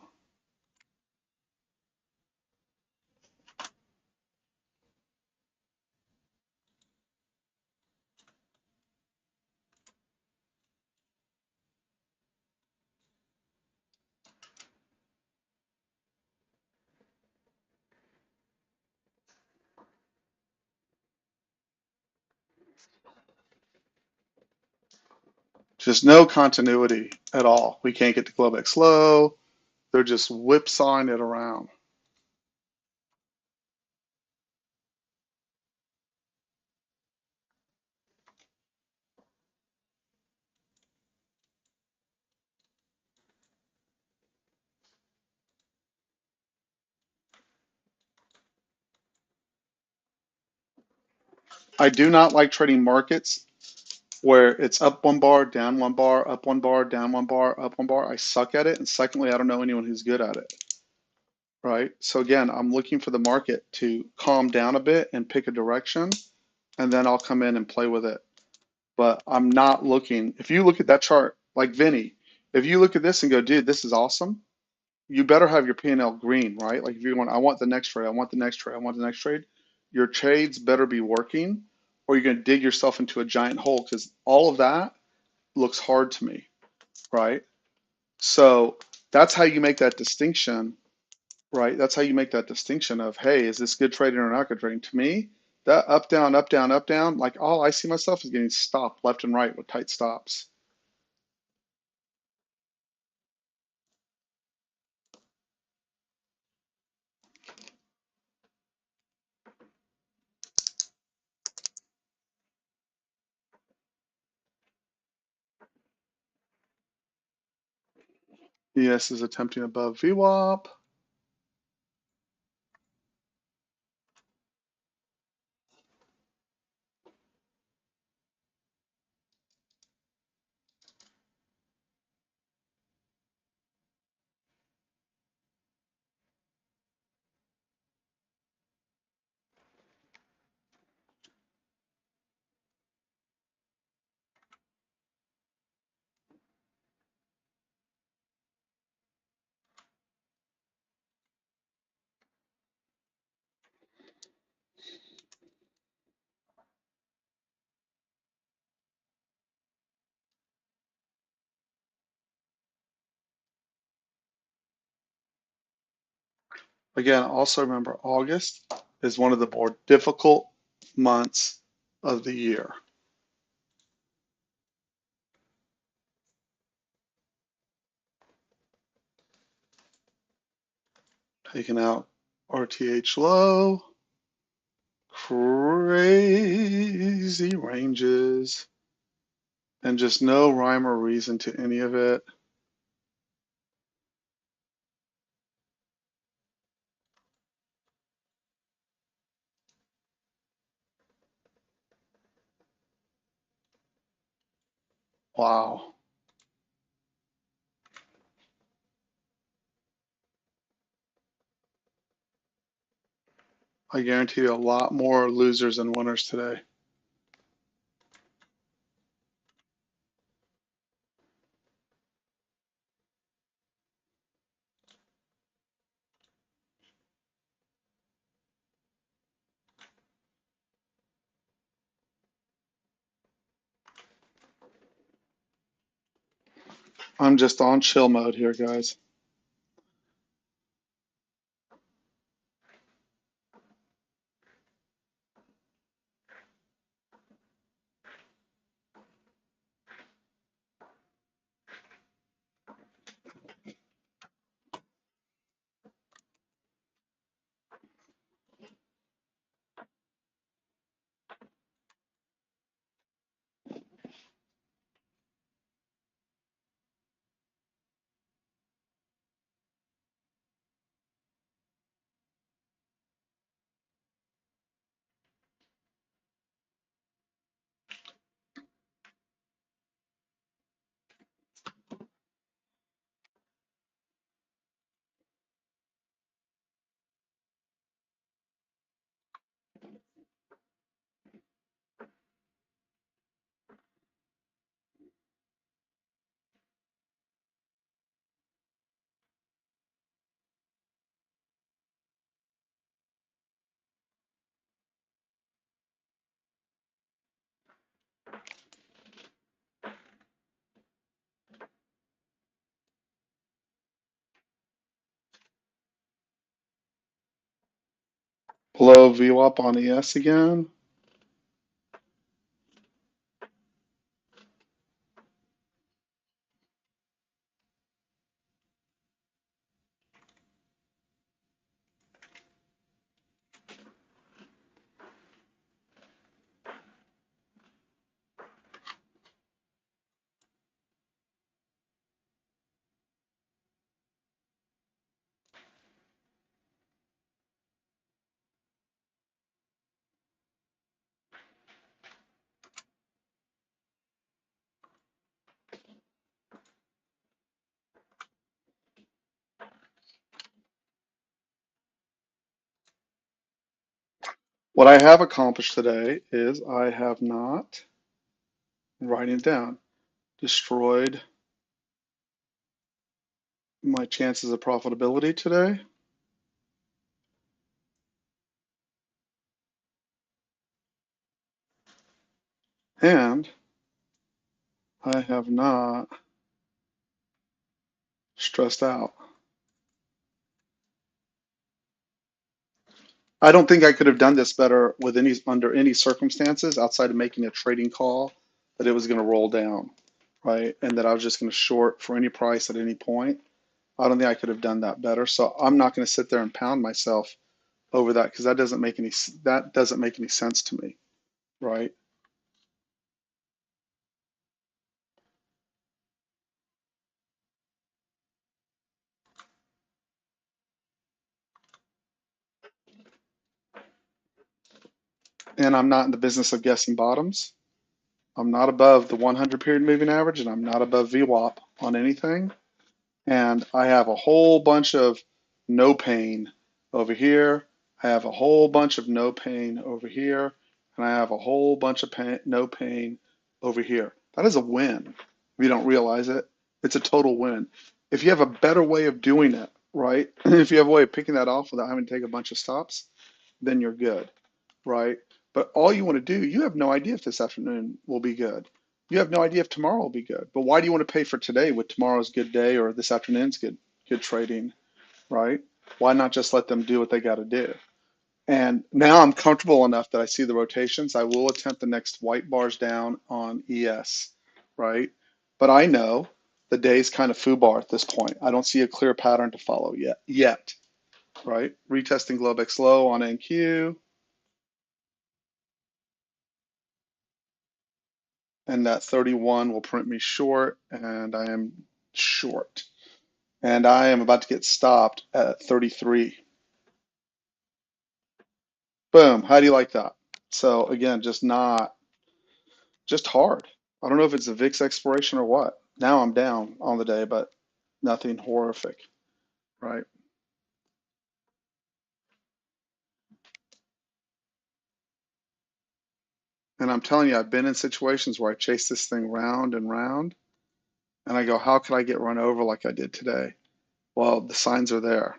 Just no continuity at all. We can't get to Globex low. They're just whipsawing it around. I do not like trading markets where it's up one bar, down one bar, up one bar, down one bar, up one bar. I suck at it. And secondly, I don't know anyone who's good at it. Right? So again, I'm looking for the market to calm down a bit and pick a direction, and then I'll come in and play with it. But I'm not looking, if you look at that chart, like Vinny, if you look at this and go, dude, this is awesome, you better have your P&L green, right? Like if you're going, I want the next trade, I want the next trade, I want the next trade, your trades better be working or you're going to dig yourself into a giant hole because all of that looks hard to me, right? So that's how you make that distinction, right? That's how you make that distinction of, hey, is this good trading or not good trading? To me, that up, down, up, down, up, down, like all I see myself is getting stopped left and right with tight stops. ES is attempting above VWAP. Again, also remember August is one of the more difficult months of the year. Taking out RTH low, crazy ranges, and just no rhyme or reason to any of it. Wow. I guarantee you a lot more losers than winners today. I'm just on chill mode here, guys. Below VWAP on ES again. What I have accomplished today is I have not, writing it down, destroyed my chances of profitability today. And I have not stressed out. I don't think I could have done this better with any under any circumstances outside of making a trading call that it was going to roll down, right? And that I was just going to short for any price at any point. I don't think I could have done that better. So I'm not going to sit there and pound myself over that because that doesn't make any sense to me, right? And I'm not in the business of guessing bottoms. I'm not above the 100 period moving average, and I'm not above VWAP on anything. And I have a whole bunch of no pain over here. I have a whole bunch of no pain over here. And I have a whole bunch of no pain over here. That is a win. If you don't realize it, it's a total win. If you have a better way of doing it, right? If you have a way of picking that off without having to take a bunch of stops, then you're good, right? But all you want to do, you have no idea if this afternoon will be good. You have no idea if tomorrow will be good. But why do you want to pay for today with tomorrow's good day or this afternoon's good trading, right? Why not just let them do what they got to do? And now I'm comfortable enough that I see the rotations. I will attempt the next white bars down on ES, right? But I know the day's kind of foobar at this point. I don't see a clear pattern to follow yet, right? Retesting Globex low on NQ, and that 31 will print me short, and I am short. And I am about to get stopped at 33. Boom. How do you like that? So again, just hard. I don't know if it's a VIX exploration or what. Now I'm down on the day, but nothing horrific, right? And I'm telling you, I've been in situations where I chase this thing round and round, and I go, how could I get run over like I did today? Well, the signs are there.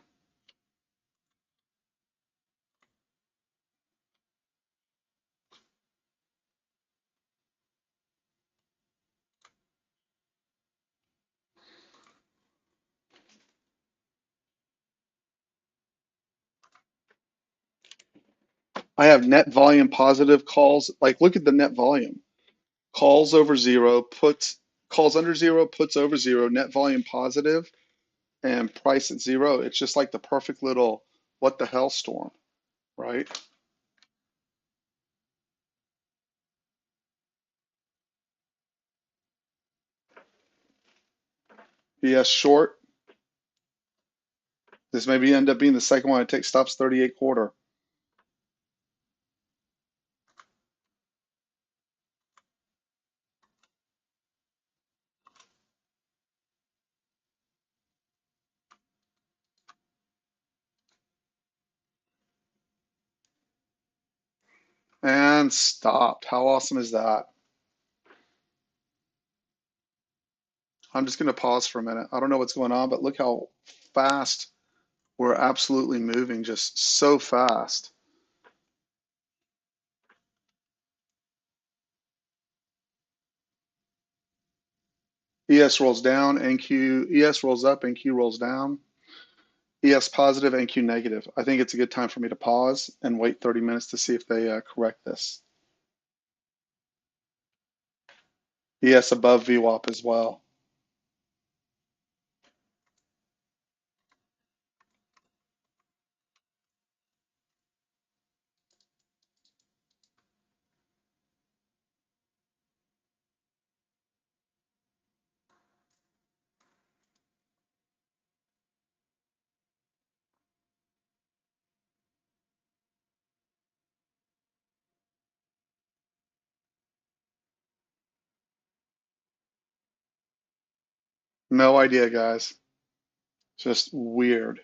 I have net volume positive calls. Like, look at the net volume. Calls over zero, puts calls under zero, puts over zero, net volume positive, and price at zero. It's just like the perfect little what the hell storm, right? ES short. This maybe end up being the second one I take stops 38 quarter. And stopped. How awesome is that? I'm just going to pause for a minute. I don't know what's going on, but look how fast we're absolutely moving, just so fast. ES rolls down, NQ, ES rolls up, NQ rolls down. ES positive, NQ negative. I think it's a good time for me to pause and wait 30 minutes to see if they correct this. ES above VWAP as well. No idea, guys. Just weird.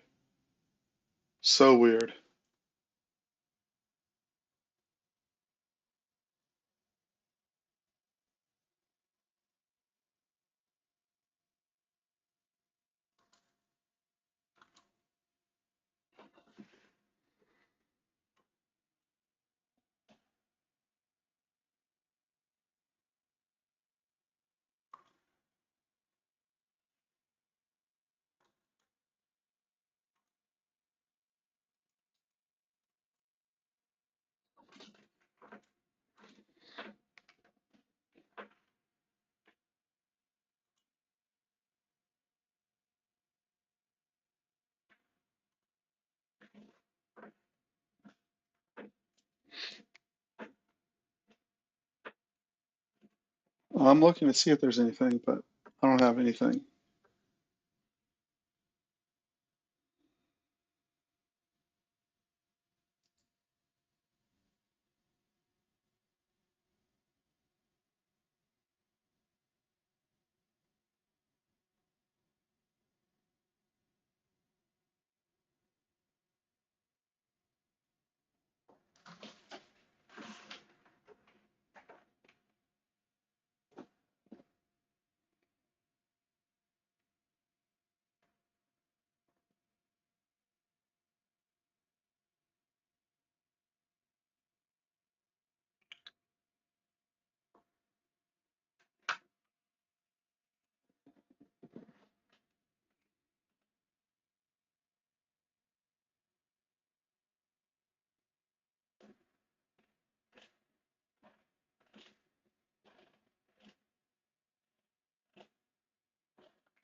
So weird. I'm looking to see if there's anything, but I don't have anything.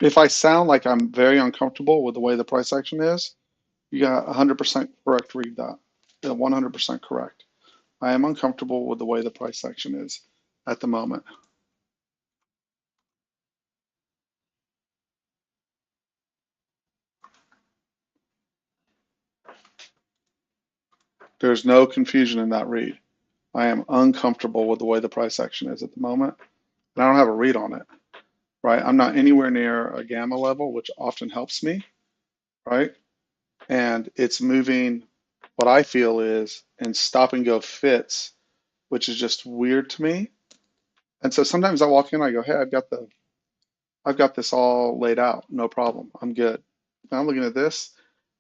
If I sound like I'm very uncomfortable with the way the price action is, you got 100% correct read that. Yeah, 100% correct. I am uncomfortable with the way the price action is at the moment. There's no confusion in that read. I am uncomfortable with the way the price action is at the moment, and I don't have a read on it, right? I'm not anywhere near a gamma level, which often helps me, right? And it's moving what I feel is in stop and go fits, which is just weird to me. And so sometimes I walk in, I go, hey, I've got this all laid out, no problem. I'm good. Now I'm looking at this,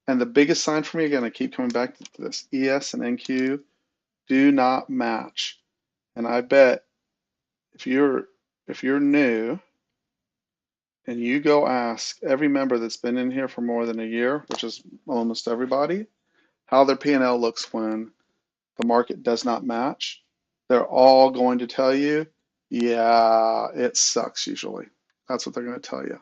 and the biggest sign for me, again, I keep coming back to this, ES and NQ do not match. And I bet if you're new and you go ask every member that's been in here for more than a year, which is almost everybody, how their P&L looks when the market does not match, they're all going to tell you, yeah, it sucks usually. That's what they're going to tell you.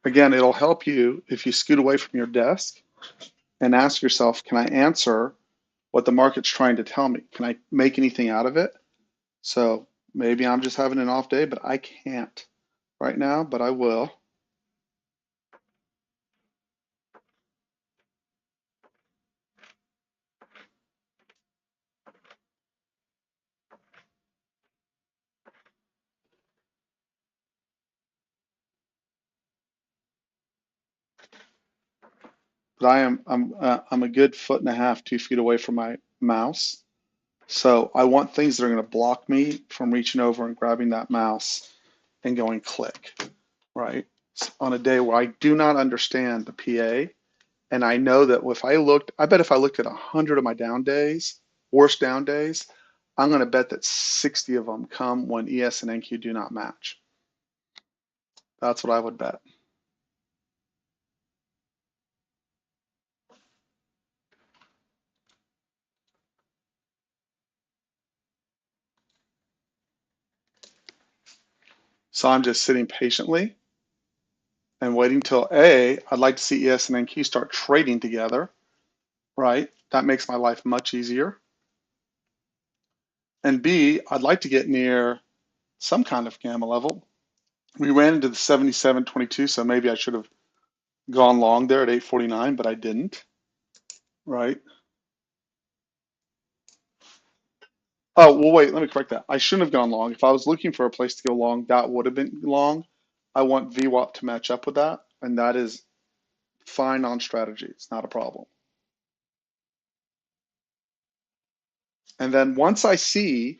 Again, it'll help you if you scoot away from your desk and ask yourself, can I answer what the market's trying to tell me? Can I make anything out of it? So maybe I'm just having an off day, but I can't right now, but I will. But I'm a good foot and a half, 2 feet away from my mouse. So I want things that are going to block me from reaching over and grabbing that mouse and going click, right? On a day where I do not understand the PA, and I know that if I looked, I bet if I looked at 100 of my down days, worst down days, I'm going to bet that 60 of them come when ES and NQ do not match. That's what I would bet. So I'm just sitting patiently and waiting till I'd like to see ES and NQ start trading together, right? That makes my life much easier. And B, I'd like to get near some kind of gamma level. We ran into the 77.22, so maybe I should have gone long there at 849, but I didn't, right? Oh, well, wait, let me correct that. I shouldn't have gone long. If I was looking for a place to go long, that would have been long. I want VWAP to match up with that, and that is fine on strategy. It's not a problem. And then once I see,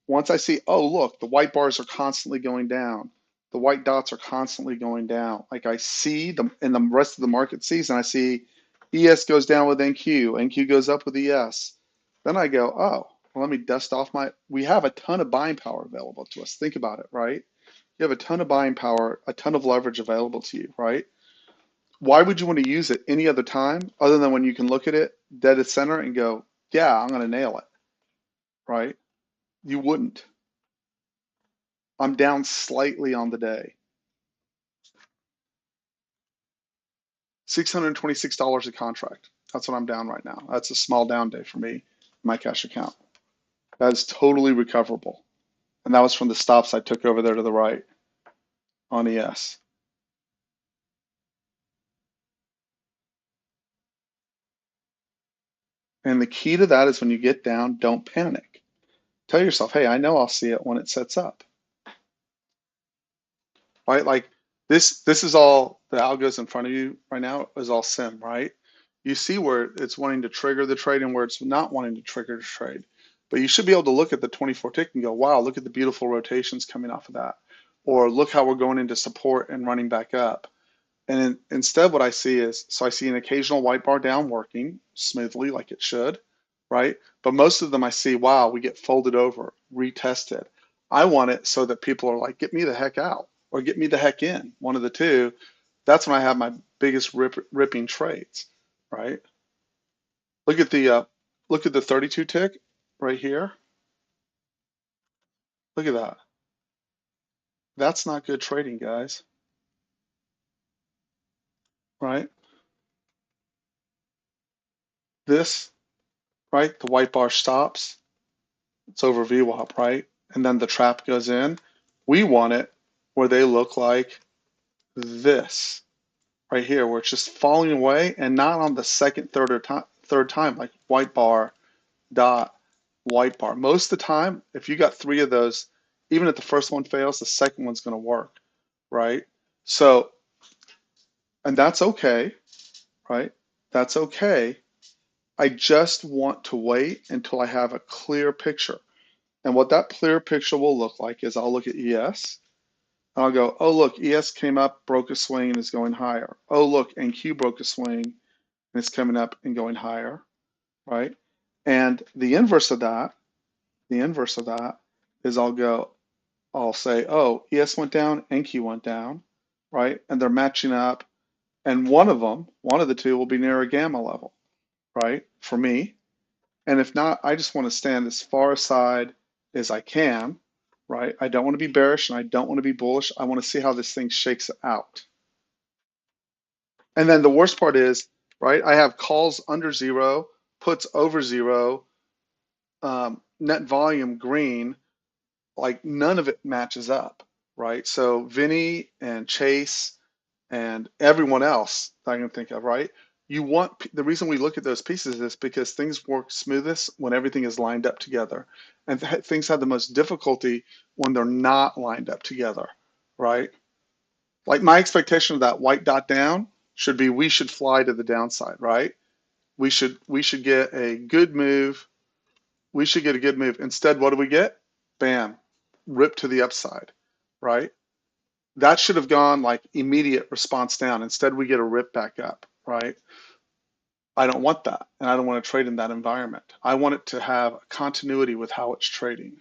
oh, look, the white bars are constantly going down. The white dots are constantly going down. Like I see them and the rest of the market sees, and I see ES goes down with NQ, NQ goes up with ES. Then I go, oh, well, let me dust off we have a ton of buying power available to us. Think about it, right? You have a ton of buying power, a ton of leverage available to you, right? Why would you want to use it any other time other than when you can look at it dead at center and go, yeah, I'm going to nail it, right? You wouldn't. I'm down slightly on the day. $626 a contract. That's what I'm down right now. That's a small down day for me, my cash account. That is totally recoverable. And that was from the stops I took over there to the right on ES. And the key to that is when you get down, don't panic. Tell yourself, hey, I know I'll see it when it sets up. Right? Like this is all the algos in front of you right now is all sim, right? You see where it's wanting to trigger the trade and where it's not wanting to trigger the trade. But you should be able to look at the 24 tick and go, wow, look at the beautiful rotations coming off of that. Or look how we're going into support and running back up. And instead, what I see is, so I see an occasional white bar down working smoothly like it should, right? But most of them I see, wow, we get folded over, retested. I want it so that people are like, get me the heck out or get me the heck in, one of the two. That's when I have my biggest ripping trades, right? Look at the 32 tick right here. Look at that. That's not good trading, guys, right? This, right? The white bar stops. It's over VWAP, right? And then the trap goes in. We want it where they look like this right here, where it's just falling away and not on the second, third time, like white bar, dot, white bar. Most of the time, if you got three of those, even if the first one fails, the second one's going to work, right? So, and that's okay, right? That's okay. I just want to wait until I have a clear picture. And what that clear picture will look like is I'll look at ES and I'll go, oh, look, ES came up, broke a swing and is going higher. Oh, look, NQ broke a swing and it's coming up and going higher, right? And the inverse of that is I'll say, oh, ES went down, NQ went down, right? And they're matching up. And one of the two will be near a gamma level, right? For me. And if not, I just want to stand as far aside as I can, right? I don't want to be bearish and I don't want to be bullish. I want to see how this thing shakes out. And then the worst part is, right, I have calls under zero, puts over zero, net volume green, like none of it matches up, right? So Vinny and Chase and everyone else that I can think of, right? You want the reason we look at those pieces is because things work smoothest when everything is lined up together, and things have the most difficulty when they're not lined up together, right? Like my expectation of that white dot down should be we should fly to the downside, right? We should get a good move. We should get a good move. Instead, what do we get? Bam, rip to the upside, right? That should have gone like immediate response down. Instead, we get a rip back up, right? I don't want that, and I don't want to trade in that environment. I want it to have continuity with how it's trading.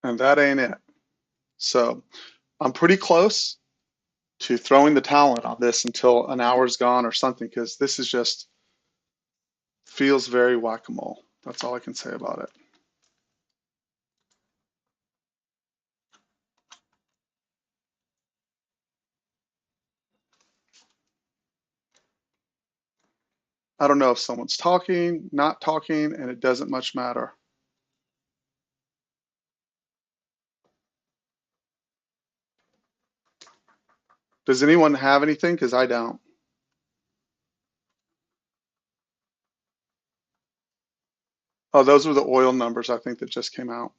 And that ain't it. So I'm pretty close to throwing the towel in on this until an hour's gone or something, because this is just feels very whack-a-mole. That's all I can say about it. I don't know if someone's talking, not talking, and it doesn't much matter. Does anyone have anything? Because I don't. Oh, those were the oil numbers I think that just came out.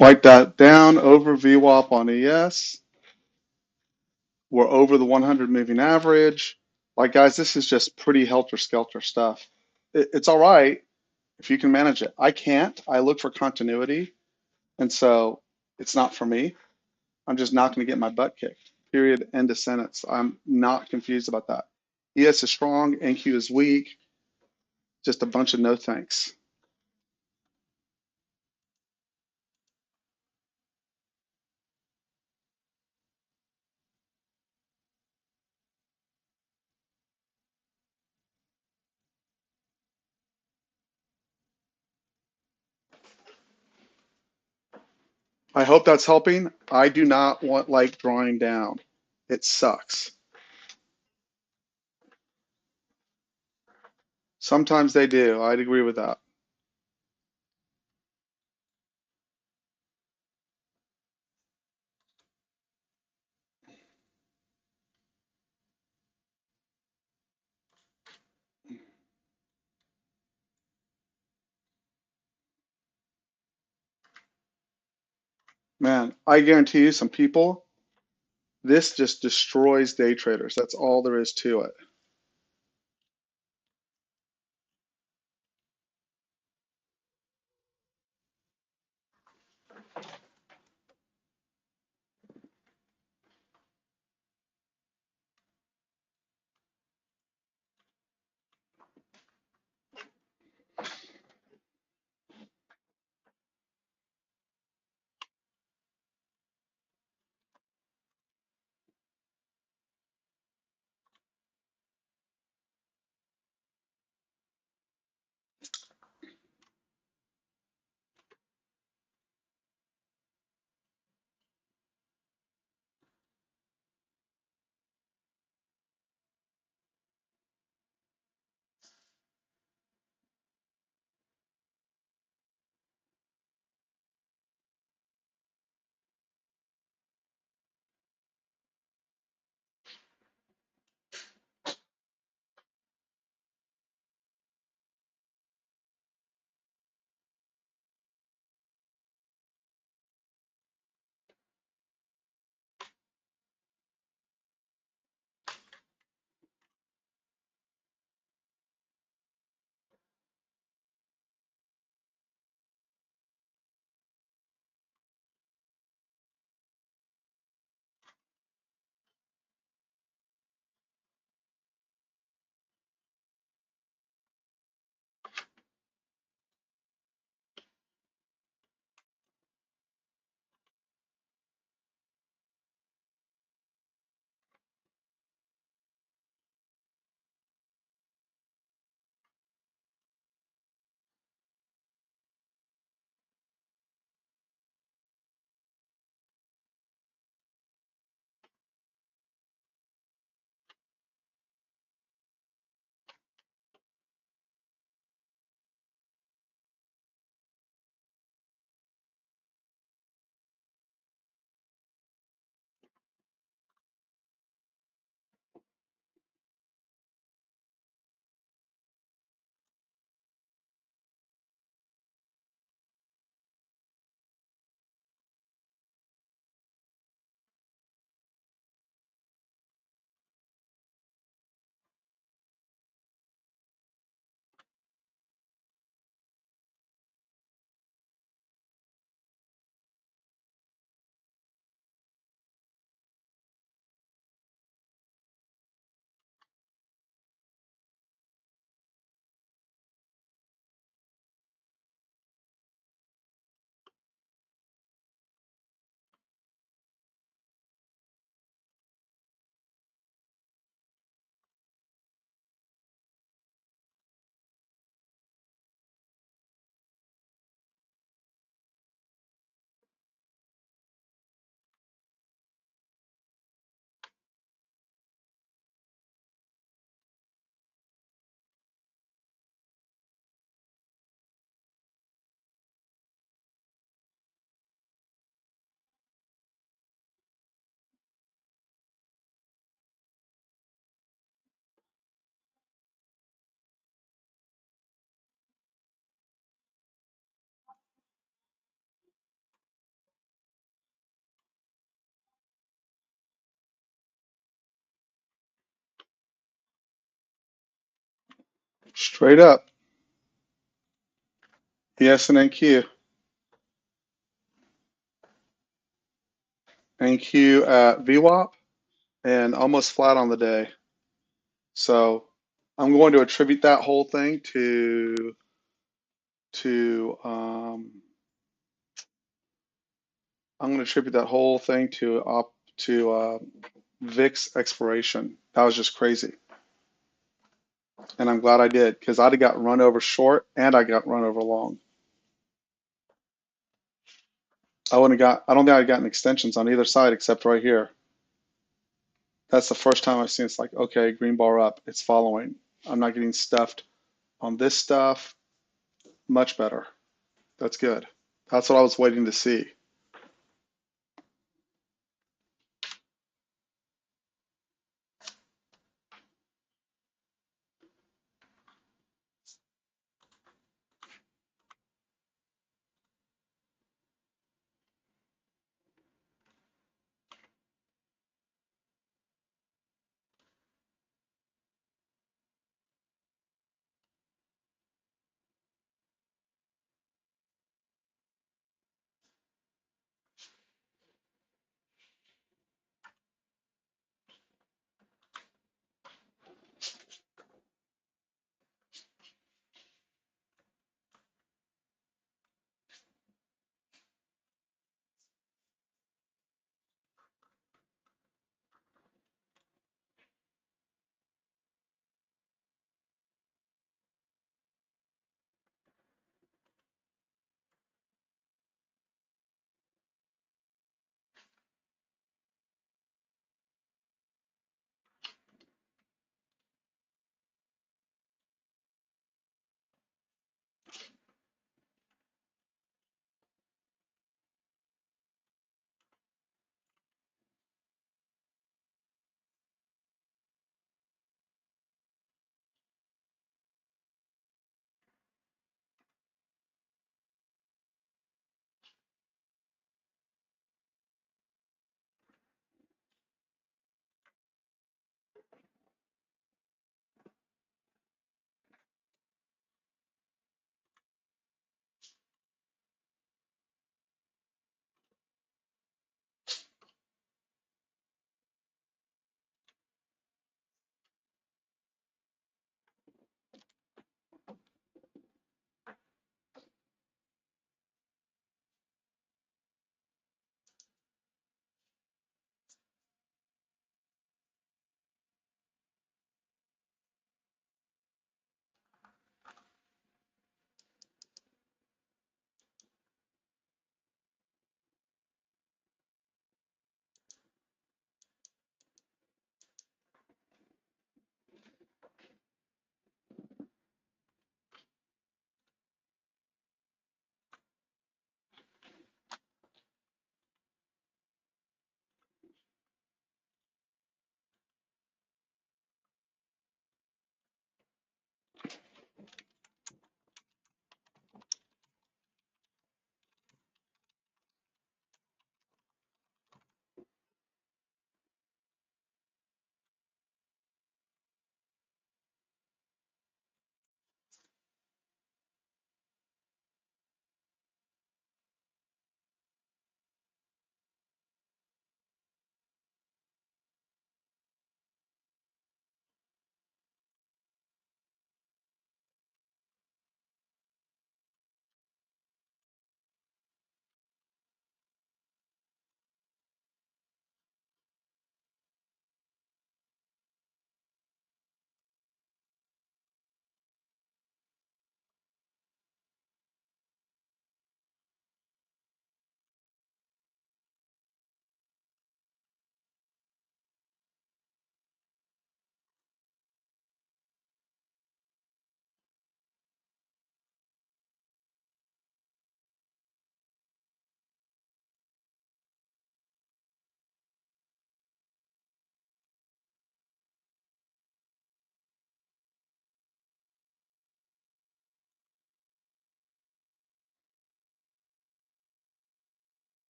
Write that down, over VWAP on ES. We're over the 100 moving average. Like, guys, this is just pretty helter-skelter stuff. It's all right if you can manage it. I can't. I look for continuity, and so it's not for me. I'm just not going to get my butt kicked. Period. End of sentence. I'm not confused about that. ES is strong, NQ is weak. Just a bunch of no thanks. I hope that's helping. I do not like drawing down. It sucks. Sometimes they do. I'd agree with that. Man, I guarantee you some people, this just destroys day traders. That's all there is to it. Straight up. ES and NQ. NQ at VWAP and almost flat on the day. So I'm going to attribute that whole thing to I'm going to attribute that whole thing to VIX expiration. That was just crazy, and I'm glad I did because I'd have got run over short and I got run over long. I wouldn't have got. I don't think I'd gotten extensions on either side except right here. That's the first time I've seen it's like, okay, green bar up, it's following. I'm not getting stuffed on this stuff. Much better. That's good. That's what I was waiting to see.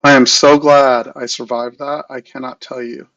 I am so glad I survived that. I cannot tell you.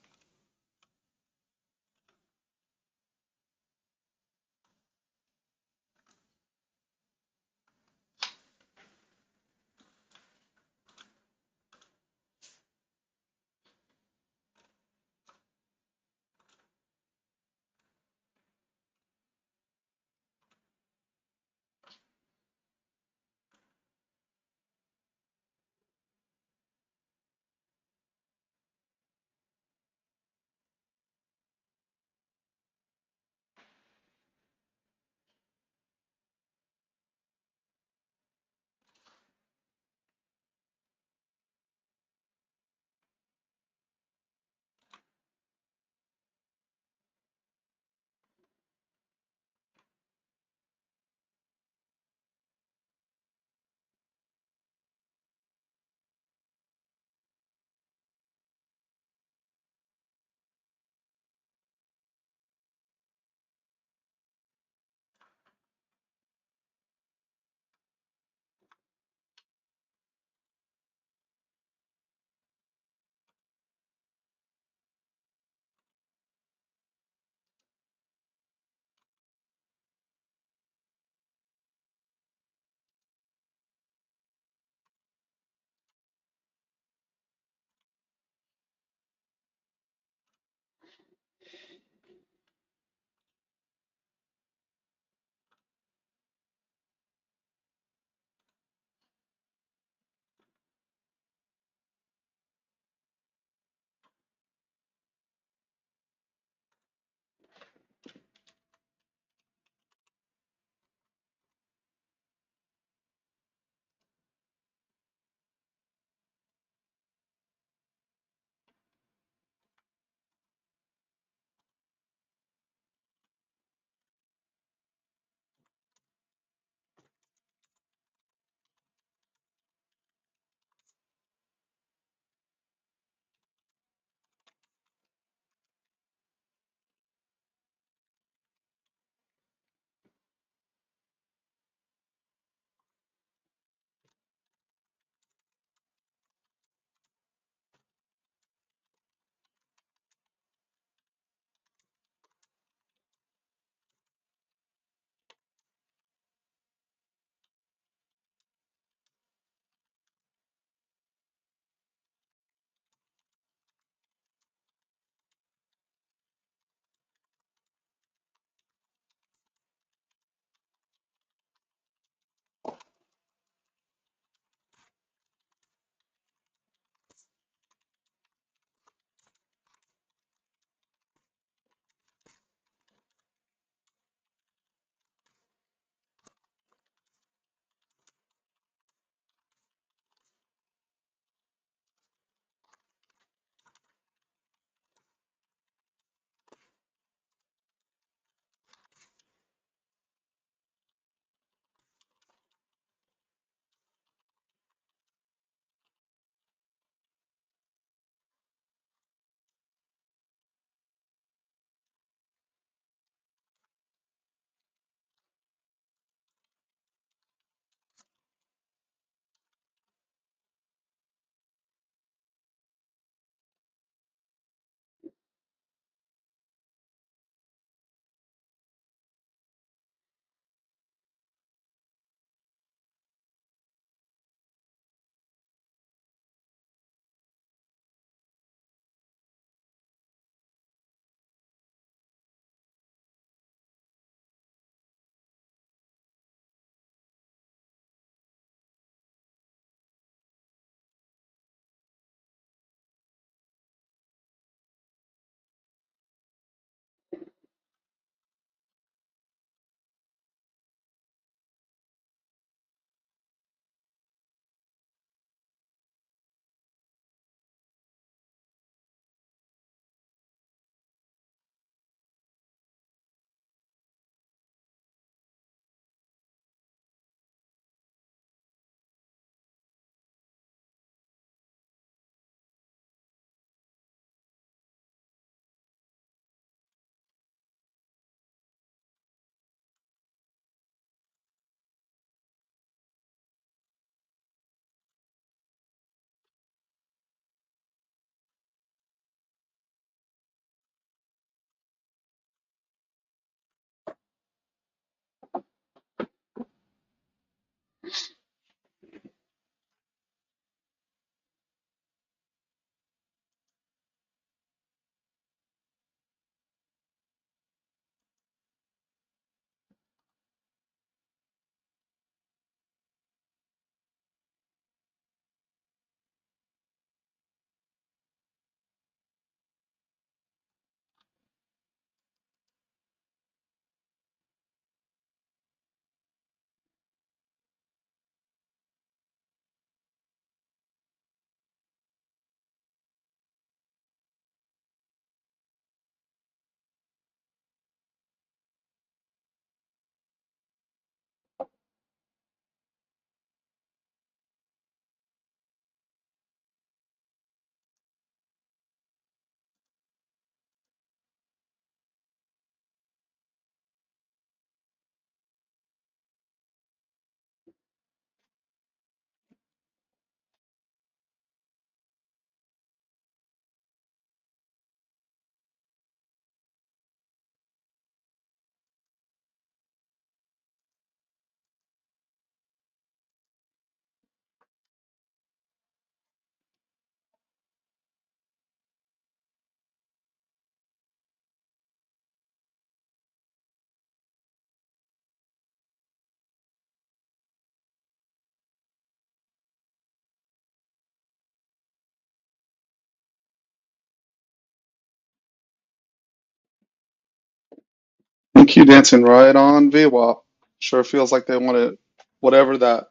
And Q dancing right on VWAP. Sure feels like they want to, whatever that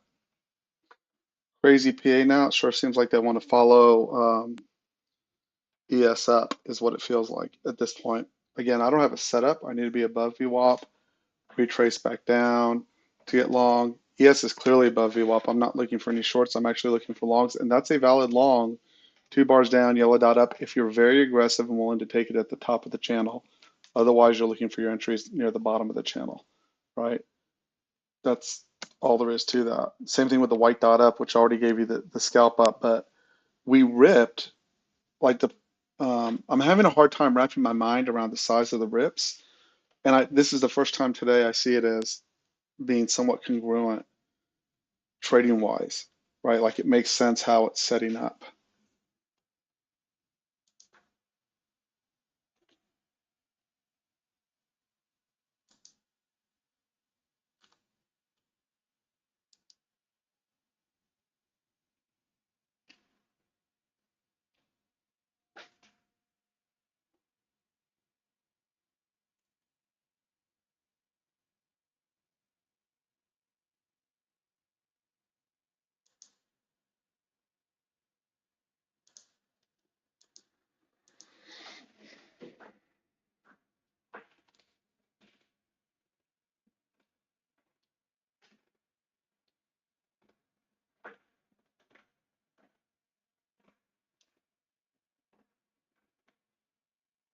crazy PA now, it sure seems like they want to follow ES up is what it feels like at this point. Again, I don't have a setup. I need to be above VWAP, retrace back down to get long. ES is clearly above VWAP. I'm not looking for any shorts. I'm actually looking for longs, and that's a valid long. 2 bars down, yellow dot up if you're very aggressive and willing to take it at the top of the channel. Otherwise, you're looking for your entries near the bottom of the channel, right? That's all there is to that. Same thing with the white dot up, which already gave you the scalp up, but we ripped like I'm having a hard time wrapping my mind around the size of the rips. And this is the first time today I see it as being somewhat congruent trading wise, right? Like it makes sense how it's setting up.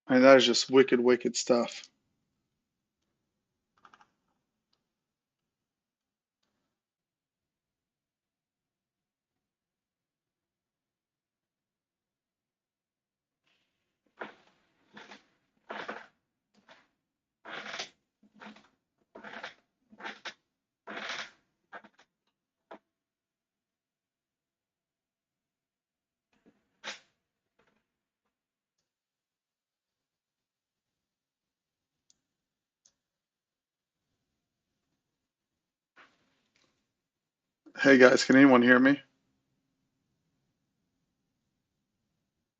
I mean, that is just wicked, wicked stuff. Hey guys, can anyone hear me?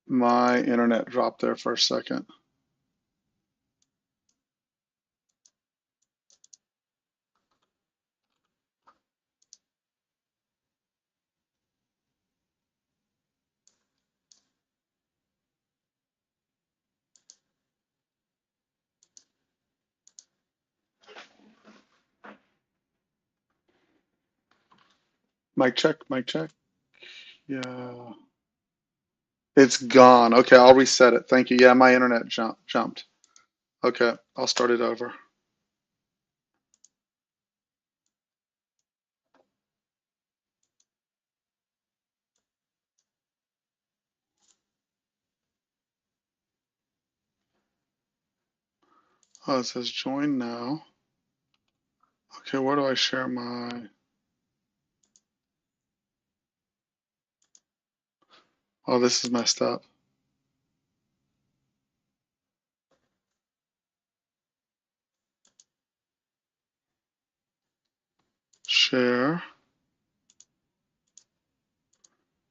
My internet dropped there for a second. Mic check, mic check. Yeah. It's gone. Okay, I'll reset it. Thank you. Yeah, my internet jumped. Okay, I'll start it over. Oh, it says join now. Okay, where do I share my? Oh, this is messed up. Share.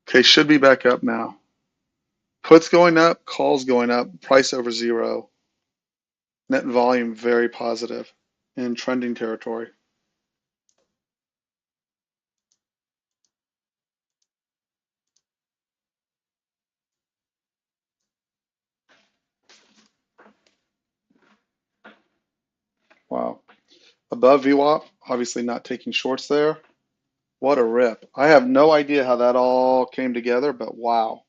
Okay, should be back up now. Puts going up, calls going up, price over zero. Net volume very positive in trending territory. Wow. Above VWAP, obviously not taking shorts there. What a rip. I have no idea how that all came together, but wow.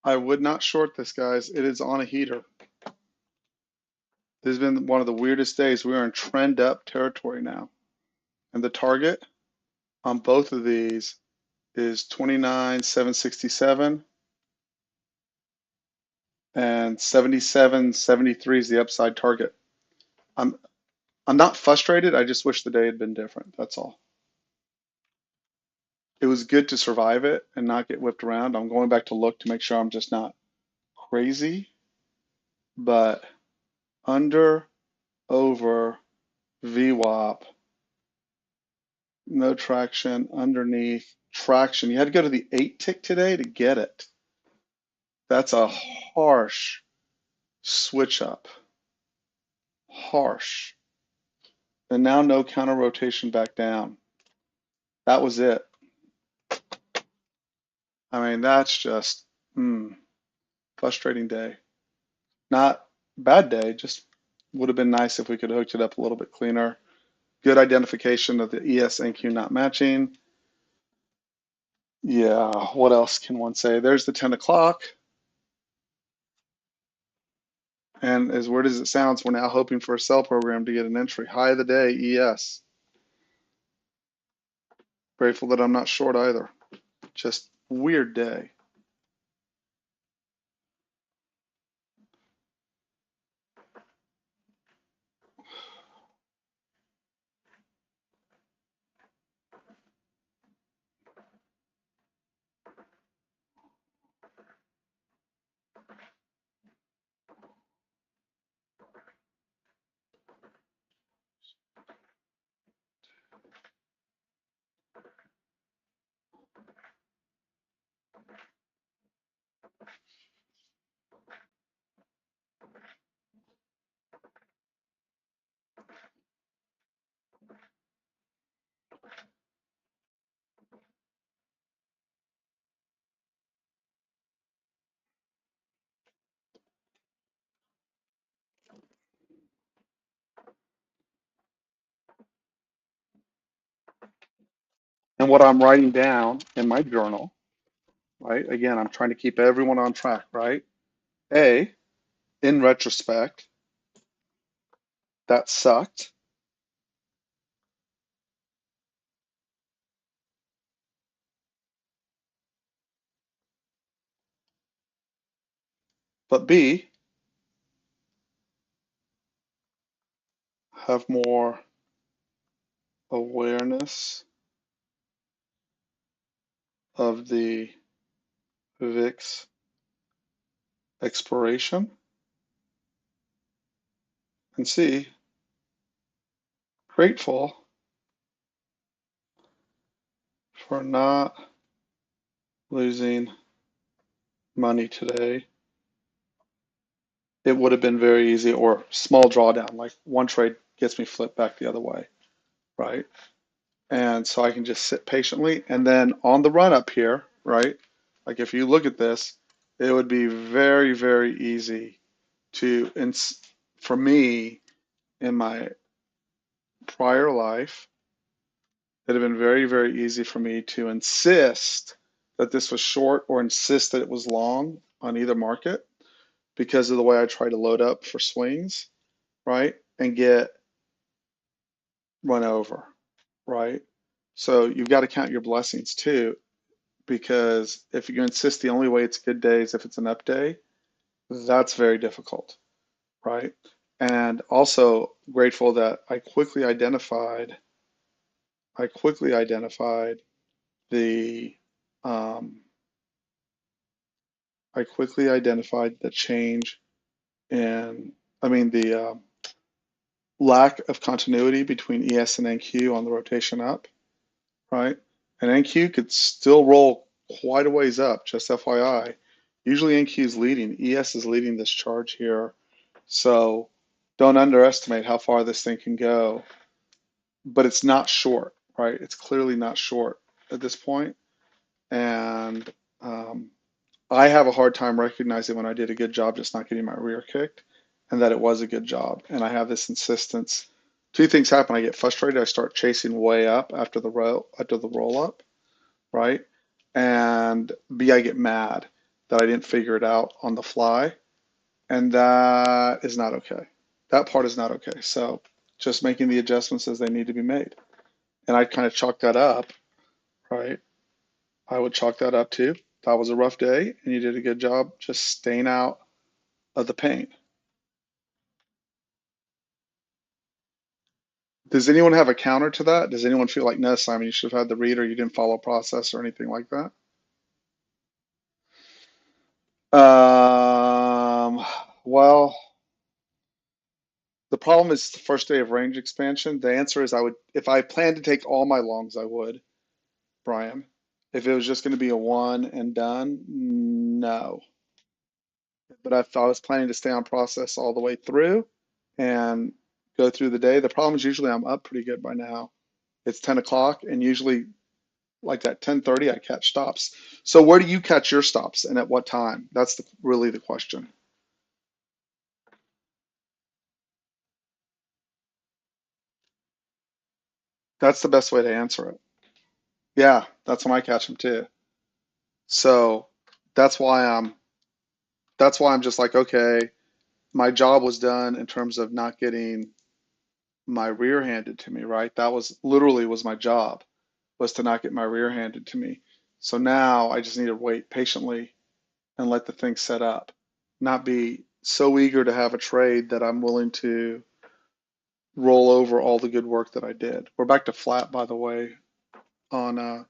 I would not short this, guys. It is on a heater. This has been one of the weirdest days. We are in trend up territory now. And the target on both of these is 29,767 and 77.73 is the upside target. I'm I'm not frustrated. I just wish the day had been different. That's all. It was good to survive it and not get whipped around. I'm going back to look to make sure I'm just not crazy, but under, over, VWAP, no traction, underneath, traction. You had to go to the 8 tick today to get it. That's a harsh switch up. Harsh. And now no counter rotation back down. That was it. I mean, that's just frustrating day. Not bad day, just would have been nice if we could have hooked it up a little bit cleaner. Good identification of the ES NQ not matching. Yeah, what else can one say? There's the 10 o'clock. And as weird as it sounds, we're now hoping for a sell program to get an entry. High of the day, ES. Grateful that I'm not short either. Just weird day. And what I'm writing down in my journal, right? Again, I'm trying to keep everyone on track, right? A, in retrospect, that sucked. But B, have more awareness of the VIX expiration. And C, grateful for not losing money today. It would have been very easy, or small drawdown, like one trade gets me flipped back the other way, right? And so I can just sit patiently. And then on the run up here, right? Like if you look at this, it would be very, very easy to, for me, in my prior life, it'd have been very, very easy for me to insist that this was short or insist that it was long on either market because of the way I try to load up for swings, right? And get run over, right? So you've got to count your blessings too, because if you insist the only way it's good days if it's an up day, that's very difficult, right? And also grateful that I quickly identified the um, I quickly identified the change in, the lack of continuity between ES and NQ on the rotation up, right? And NQ could still roll quite a ways up, just FYI. Usually NQ is leading, ES is leading this charge here. So don't underestimate how far this thing can go. But it's not short, right? It's clearly not short at this point. And I have a hard time recognizing when I did a good job just not getting my rear kicked and that it was a good job. And I have this insistence. Two things happen. I get frustrated. I start chasing way up after the roll up, right? And B, I get mad. that I didn't figure it out on the fly. And that is not okay. That part is not okay. So just making the adjustments as they need to be made. And I kind of chalk that up, right? I would chalk that up too. That was a rough day, and you did a good job just staying out of the pain. Does anyone have a counter to that? Does anyone feel like, no, Simon, you should have had the read or you didn't follow process or anything like that? Um, well, the problem is the first day of range expansion. The answer is I would, if I planned to take all my longs, I would, Brian. If it was just going to be a one and done, no. But if I was planning to stay on process all the way through and go through the day, the problem is usually I'm up pretty good by now. It's 10 o'clock, and usually like at 10:30, I catch stops. So where do you catch your stops and at what time? That's really the question. That's the best way to answer it. Yeah, that's when I catch them too. So that's why I'm that's why I'm just like, okay, my job was done in terms of not getting my rear handed to me, right? That was literally was my job, was to not get my rear handed to me. So now I just need to wait patiently and let the thing set up, not be so eager to have a trade that I'm willing to roll over all the good work that I did. We're back to flat, by the way, on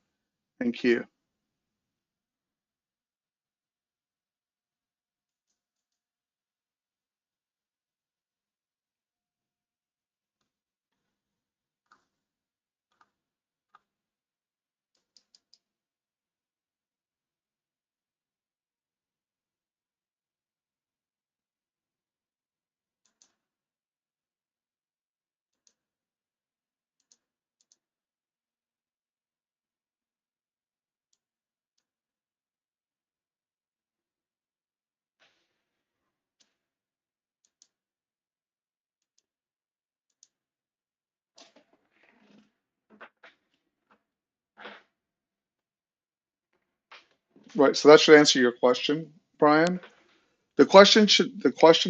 NQ. Right, so that should answer your question, Brian. The question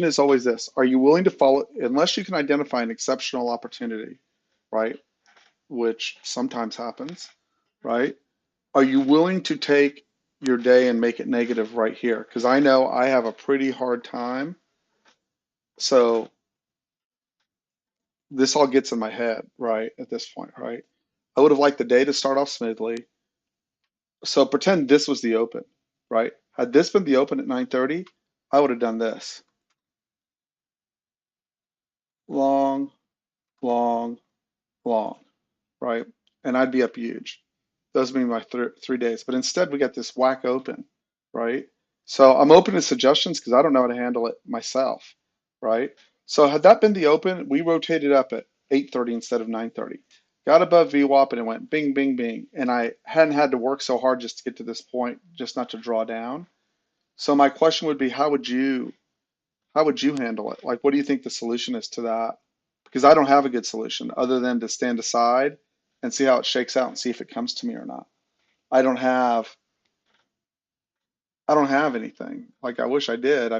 is always this: are you willing to follow unless you can identify an exceptional opportunity, right? Which sometimes happens, right? Are you willing to take your day and make it negative right here? Because I know I have a pretty hard time. So this all gets in my head, right, at this point, right? I would have liked the day to start off smoothly. So pretend this was the open, right? Had this been the open at 9:30, I would have done this. Long, long, long, right? And I'd be up huge. Those would be my 3 days. But instead, we got this whack open, right? So I'm open to suggestions because I don't know how to handle it myself, right? So had that been the open, we rotated up at 8:30 instead of 9:30. Got above VWAP and it went bing, bing, bing. And I hadn't had to work so hard just to get to this point, just not to draw down. So my question would be, how would you handle it? Like, what do you think the solution is to that? Because I don't have a good solution other than to stand aside and see how it shakes out and see if it comes to me or not. I don't have I don't have anything. Like I wish I did.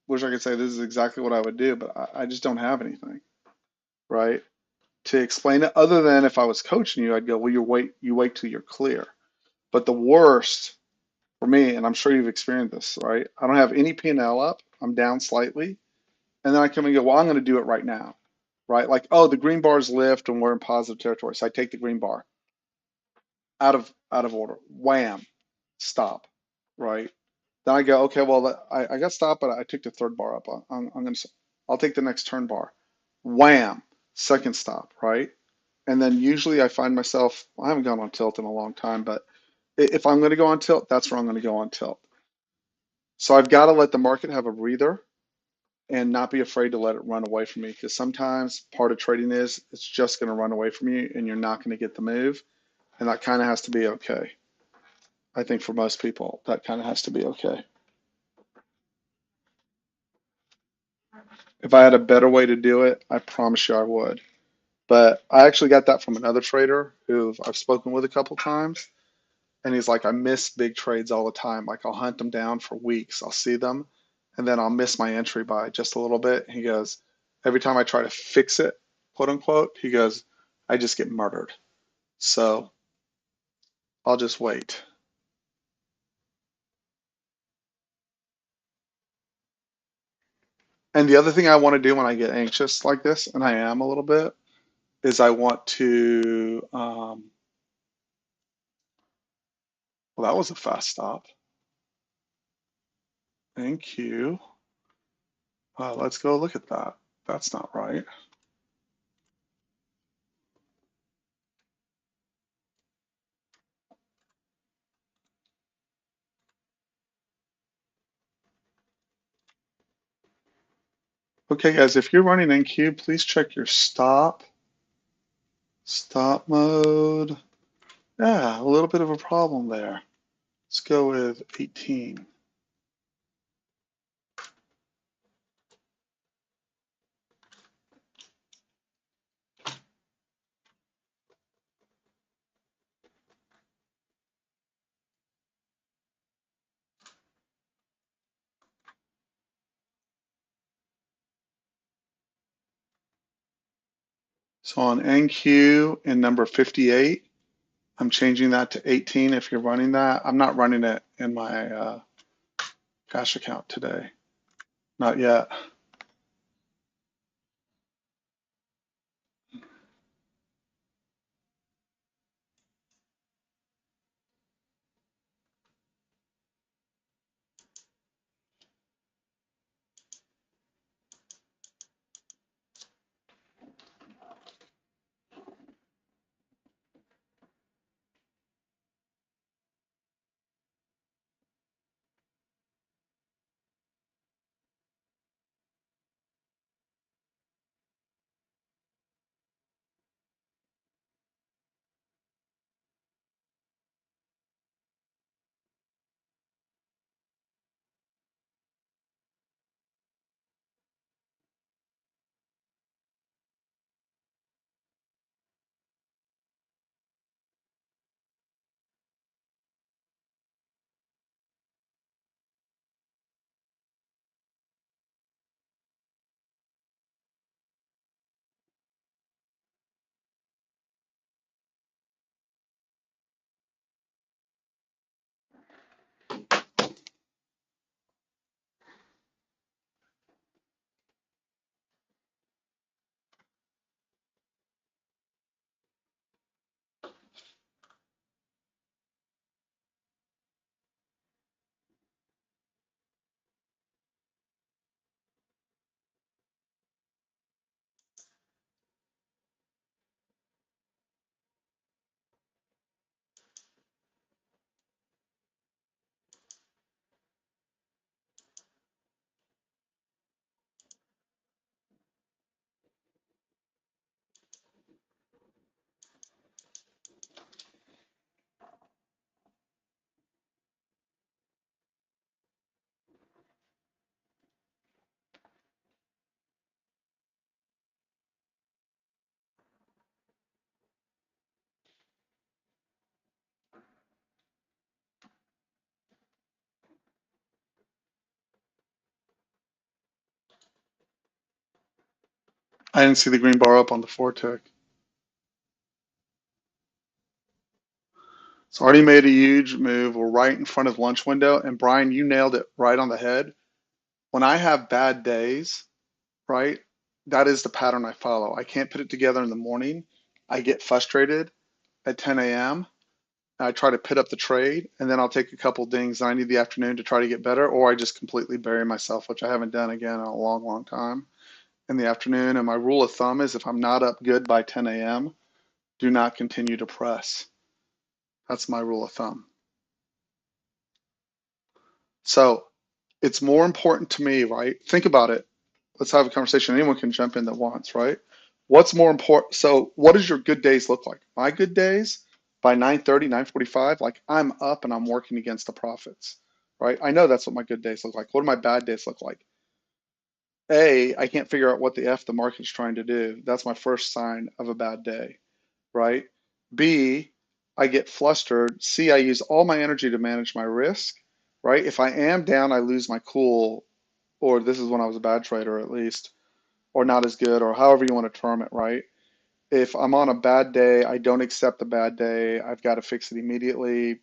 Wish I could say this is exactly what I would do, but I just don't have anything, right? To explain it other than if I was coaching you, I'd go, well, you wait till you're clear. But the worst for me, and I'm sure you've experienced this, right? I don't have any P&L up. I'm down slightly. And then I come and go, well, I'm going to do it right now, right? Like, oh, the green bars lift and we're in positive territory. So I take the green bar out of order. Wham, stop, right? Then I go, okay, well, I got stopped, but I took the third bar up. I'm going to, I'll take the next turn bar. Wham, second stop, right? And then usually I find myself, I haven't gone on tilt in a long time, but if I'm going to go on tilt, that's where I'm going to go on tilt. So I've got to let the market have a breather and not be afraid to let it run away from me because sometimes part of trading is it's just going to run away from you and you're not going to get the move. And that kind of has to be okay. I think for most people, that kind of has to be okay. If I had a better way to do it, I promise you I would. But I actually got that from another trader who I've spoken with a couple times. And he's like, I miss big trades all the time. Like I'll hunt them down for weeks. I'll see them and then I'll miss my entry by just a little bit. He goes, every time I try to fix it, quote unquote, he goes, I just get murdered. So I'll just wait. And the other thing I want to do when I get anxious like this, and I am a little bit, is I want to, well, that was a fast stop. Thank you. Let's go look at that. That's not right. Okay, guys, if you're running NQ, please check your stop mode. Yeah, a little bit of a problem there. Let's go with 18. So on NQ in number 58, I'm changing that to 18 if you're running that. I'm not running it in my cash account today. Not yet. I didn't see the green bar up on the 4 tick. So already made a huge move. We're right in front of lunch window. And Brian, you nailed it right on the head. When I have bad days, right, that is the pattern I follow. I can't put it together in the morning. I get frustrated at 10 a.m. I try to pit up the trade, and then I'll take a couple dings. And I need the afternoon to try to get better, or I just completely bury myself, which I haven't done again in a long, long time in the afternoon. And my rule of thumb is if I'm not up good by 10 a.m., do not continue to press. That's my rule of thumb. So it's more important to me, right? Think about it. Let's have a conversation. Anyone can jump in that wants, right? What's more important? So what does your good days look like? My good days by 9:30, 9:45, like I'm up and I'm working against the profits, right? I know that's what my good days look like. What do my bad days look like? A, I can't figure out what the F the market's trying to do. That's my first sign of a bad day, right? B, I get flustered. C, I use all my energy to manage my risk, right? If I am down, I lose my cool, or this is when I was a bad trader at least, or not as good, or however you want to term it, right? If I'm on a bad day, I don't accept the bad day. I've got to fix it immediately.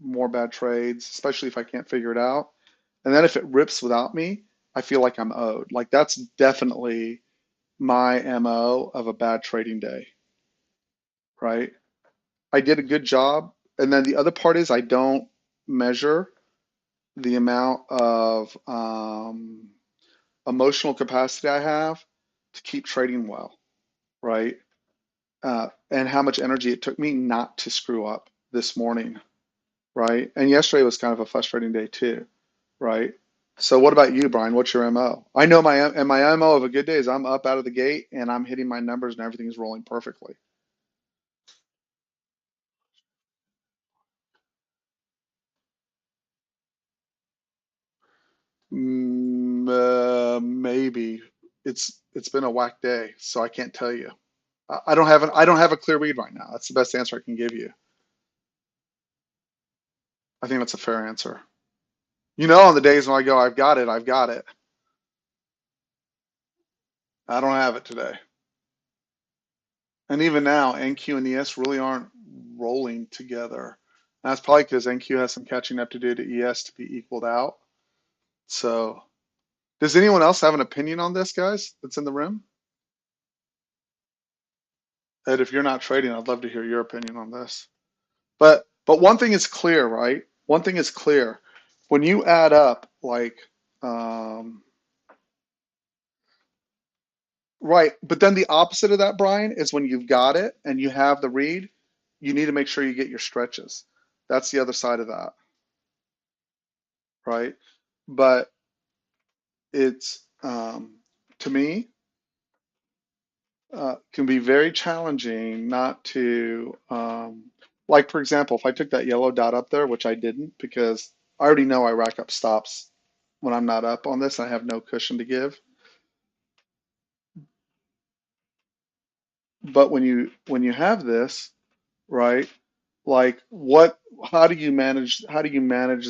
More bad trades, especially if I can't figure it out. And then if it rips without me, I feel like I'm owed. Like that's definitely my MO of a bad trading day, right? I did a good job. And then the other part is I don't measure the amount of emotional capacity I have to keep trading well, right? And how much energy it took me not to screw up this morning, right? And yesterday was kind of a frustrating day too, right? So what about you, Brian? What's your MO? I know my MO of a good day is I'm up out of the gate and I'm hitting my numbers and everything's rolling perfectly. Maybe it's been a whack day, so I can't tell you. I don't have a clear read right now. That's the best answer I can give you. I think that's a fair answer. You know, on the days when I go, I've got it, I've got it. I don't have it today. And even now, NQ and ES really aren't rolling together. And that's probably because NQ has some catching up to do to ES to be equaled out. So, does anyone else have an opinion on this, guys, that's in the room? Ed, if you're not trading, I'd love to hear your opinion on this. But one thing is clear, right? One thing is clear. When you add up like um, right, but then the opposite of that, Brian, is when you've got it and you have the read, you need to make sure you get your stretches. That's the other side of that, right? But it's to me can be very challenging not to like for example, if I took that yellow dot up there, which I didn't because I already know I rack up stops when I'm not up on this. I have no cushion to give. But when you have this, right? Like what how do you manage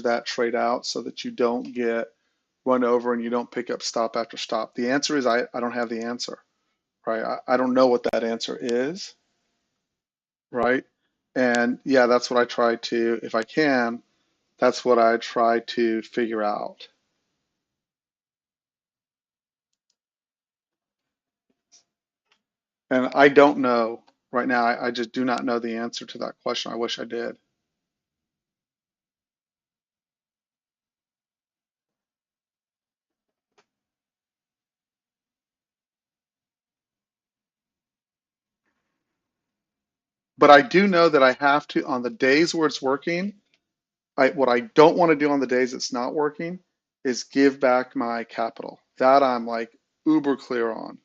that trade out so that you don't get run over and you don't pick up stop after stop? The answer is I don't have the answer, right? I don't know what that answer is, right? And yeah, that's what I try to, if I can, that's what I try to figure out. And I don't know right now. I just do not know the answer to that question. I wish I did. But I do know that I have to, on the days where it's working, what I don't want to do on the days it's not working is give back my capital. That I'm like uber clear on.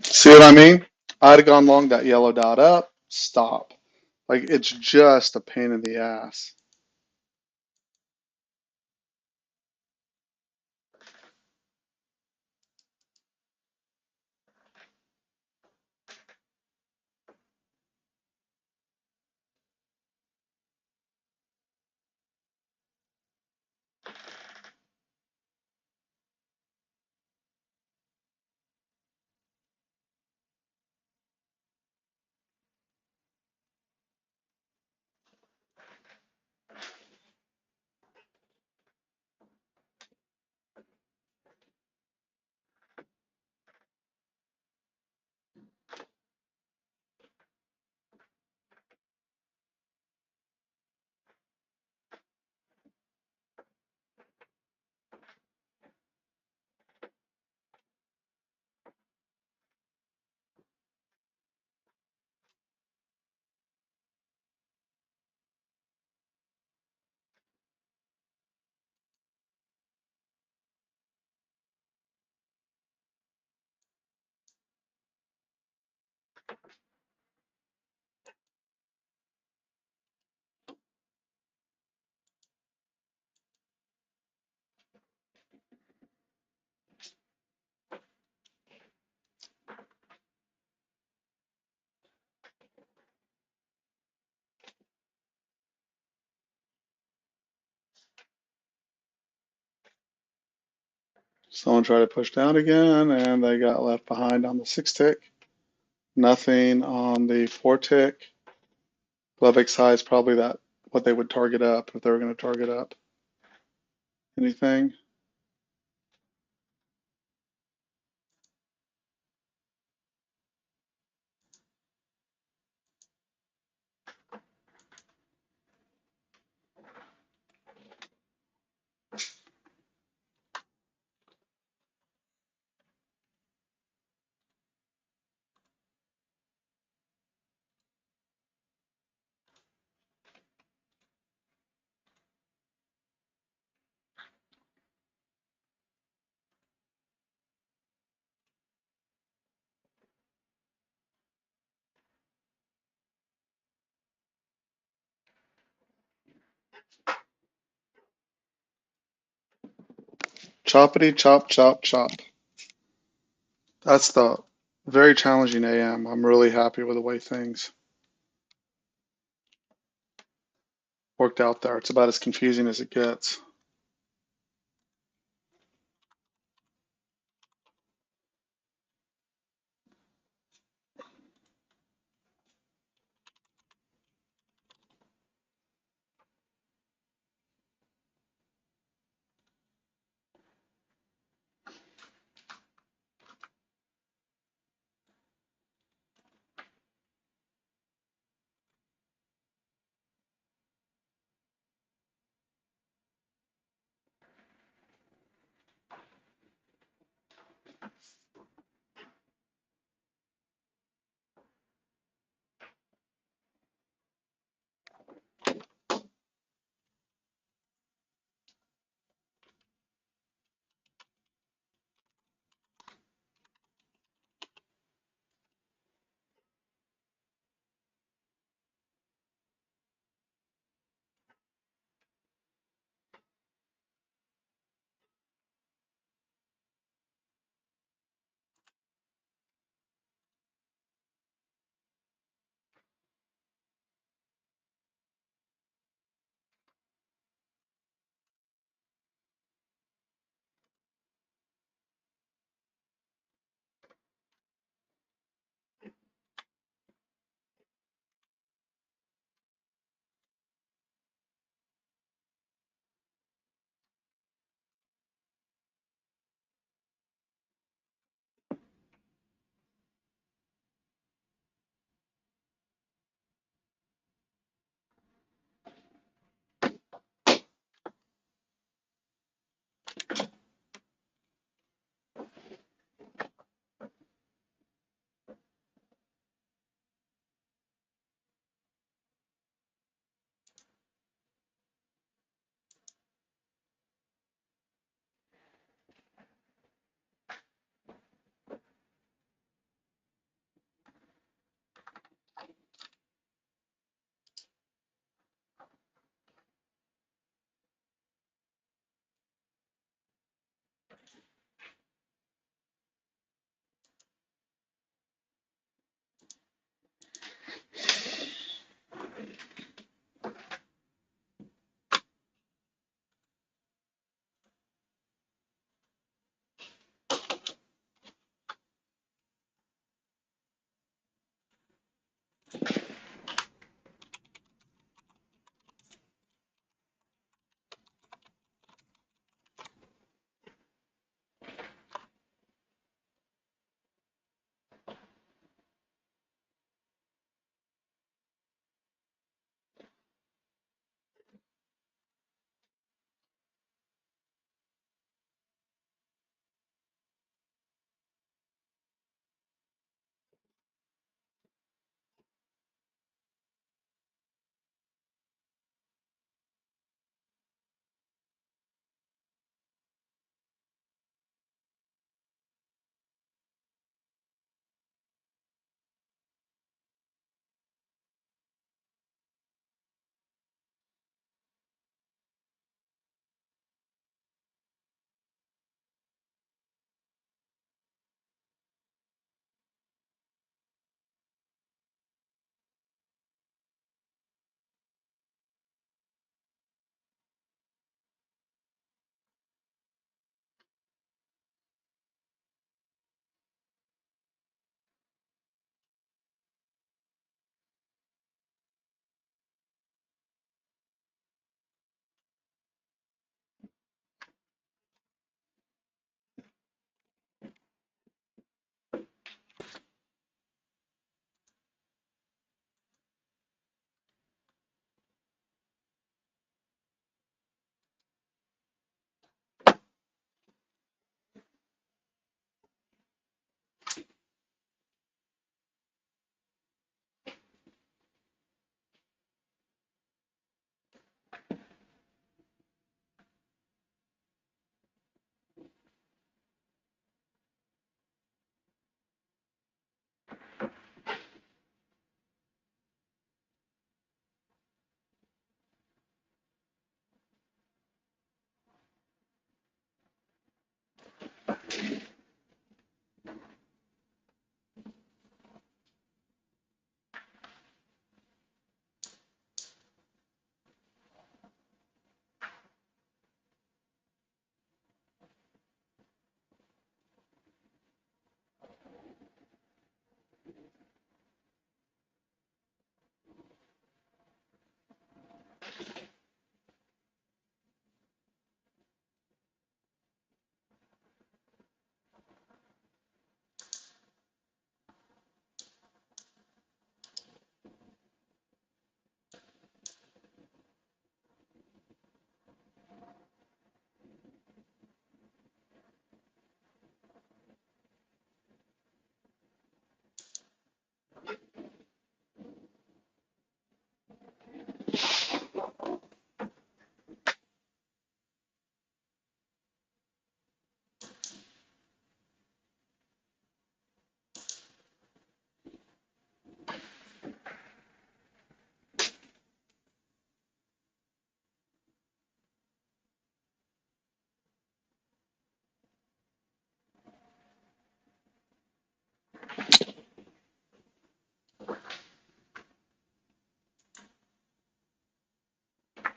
See what I mean? I'd have gone long that yellow dot up, stop. Like it's just a pain in the ass. Someone tried to push down again and they got left behind on the 6 tick. Nothing on the 4 tick. Glove high is probably that what they would target up if they were going to target up anything. Choppity chop chop chop. That's the very challenging AM. I'm really happy with the way things worked out there. It's about as confusing as it gets.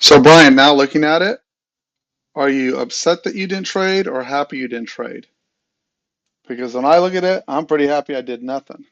So Brian, now looking at it, are you upset that you didn't trade or happy you didn't trade? Because when I look at it, I'm pretty happy I did nothing.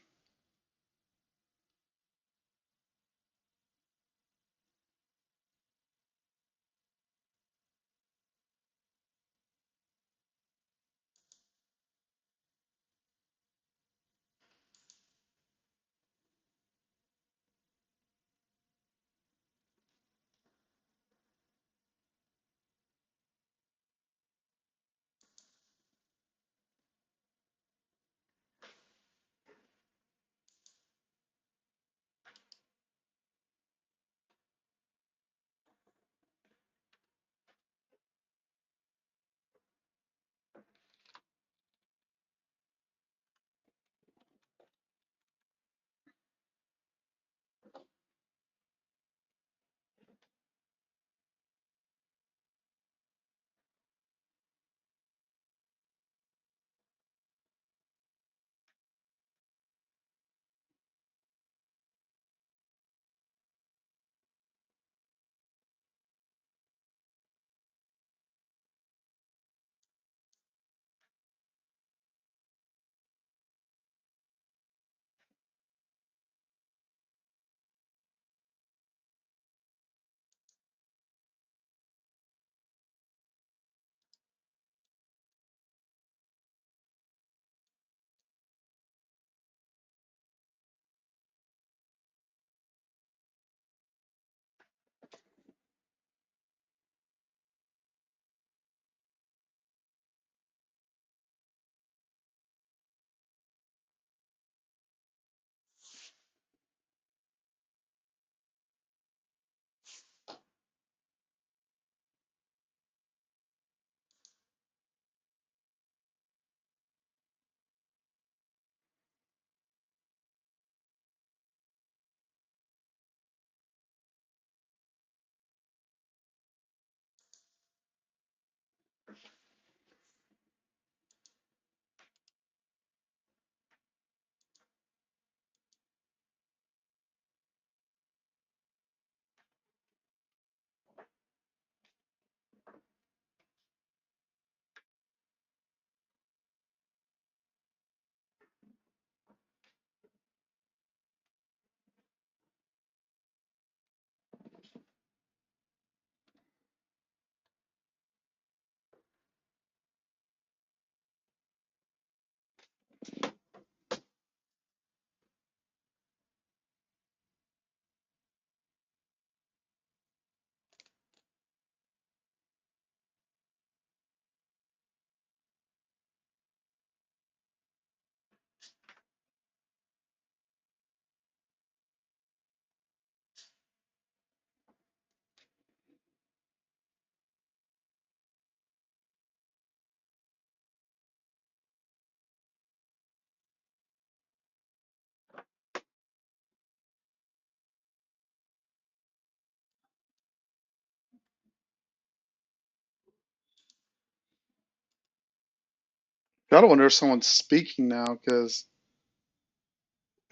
Gotta wonder if someone's speaking now, because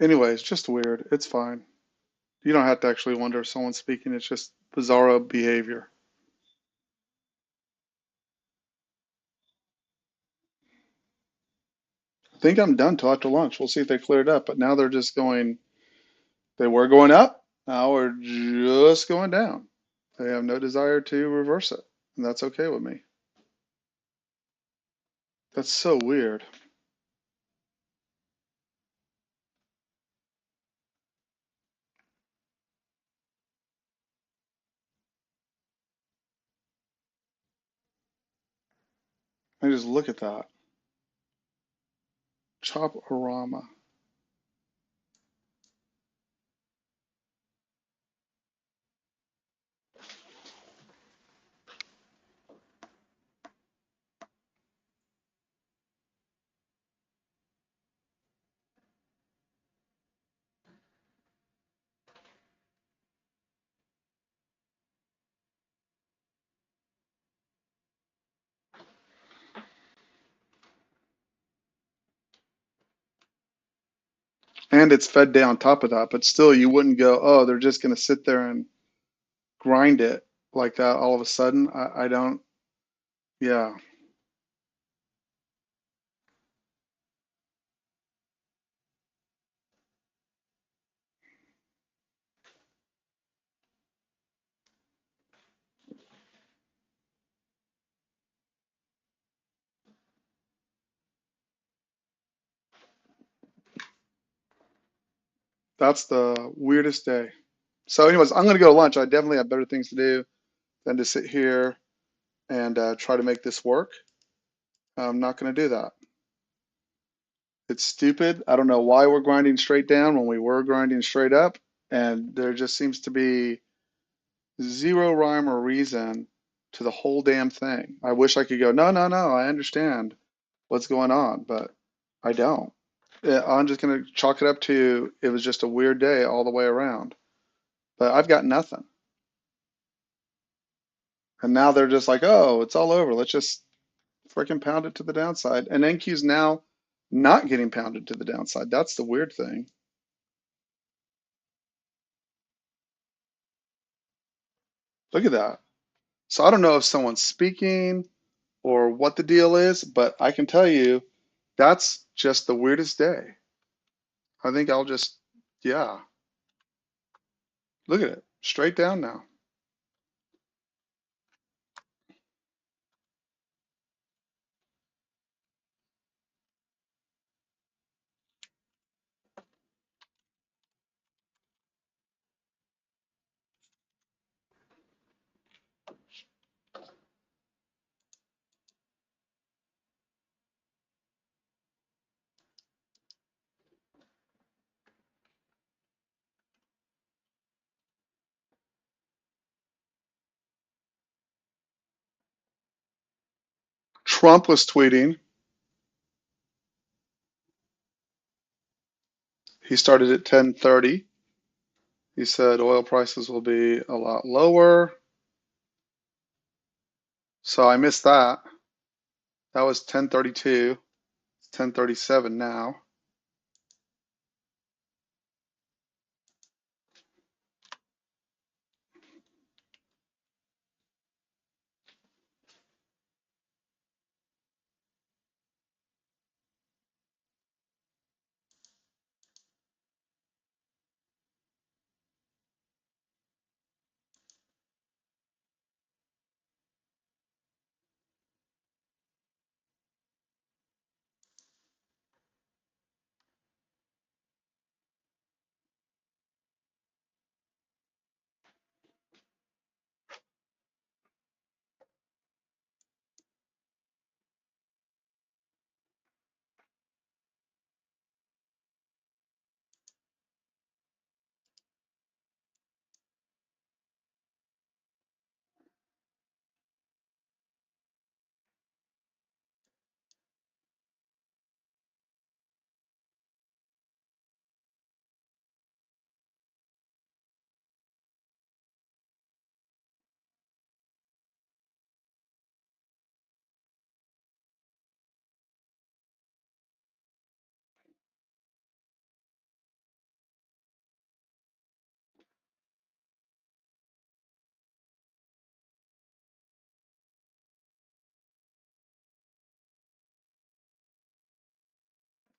anyway, it's just weird. It's fine. You don't have to actually wonder if someone's speaking. It's just bizarro behavior. I think I'm done till after lunch. We'll see if they cleared up. But now they're just going, they were going up. Now we're just going down. They have no desire to reverse it. And that's okay with me. That's so weird. I just look at that. Chop-orama. And it's fed down on top of that. But still, you wouldn't go, oh, they're just going to sit there and grind it like that all of a sudden. I don't, yeah, that's the weirdest day. So anyways, I'm gonna go to lunch. I definitely have better things to do than to sit here and try to make this work. I'm not gonna do that. It's stupid. I don't know why we're grinding straight down when we were grinding straight up, and there just seems to be zero rhyme or reason to the whole damn thing. I wish I could go, no, no, no, I understand what's going on, but I don't. I'm just going to chalk it up to it was just a weird day all the way around. But I've got nothing. And now they're just like, oh, it's all over. Let's just freaking pound it to the downside. And NQ's now not getting pounded to the downside. That's the weird thing. Look at that. So I don't know if someone's speaking or what the deal is, but I can tell you that's just the weirdest day. I think I'll just, yeah, look at it, straight down now. Trump was tweeting. He started at 10:30. He said oil prices will be a lot lower. So I missed that. That was 10:32. It's 10:37 now.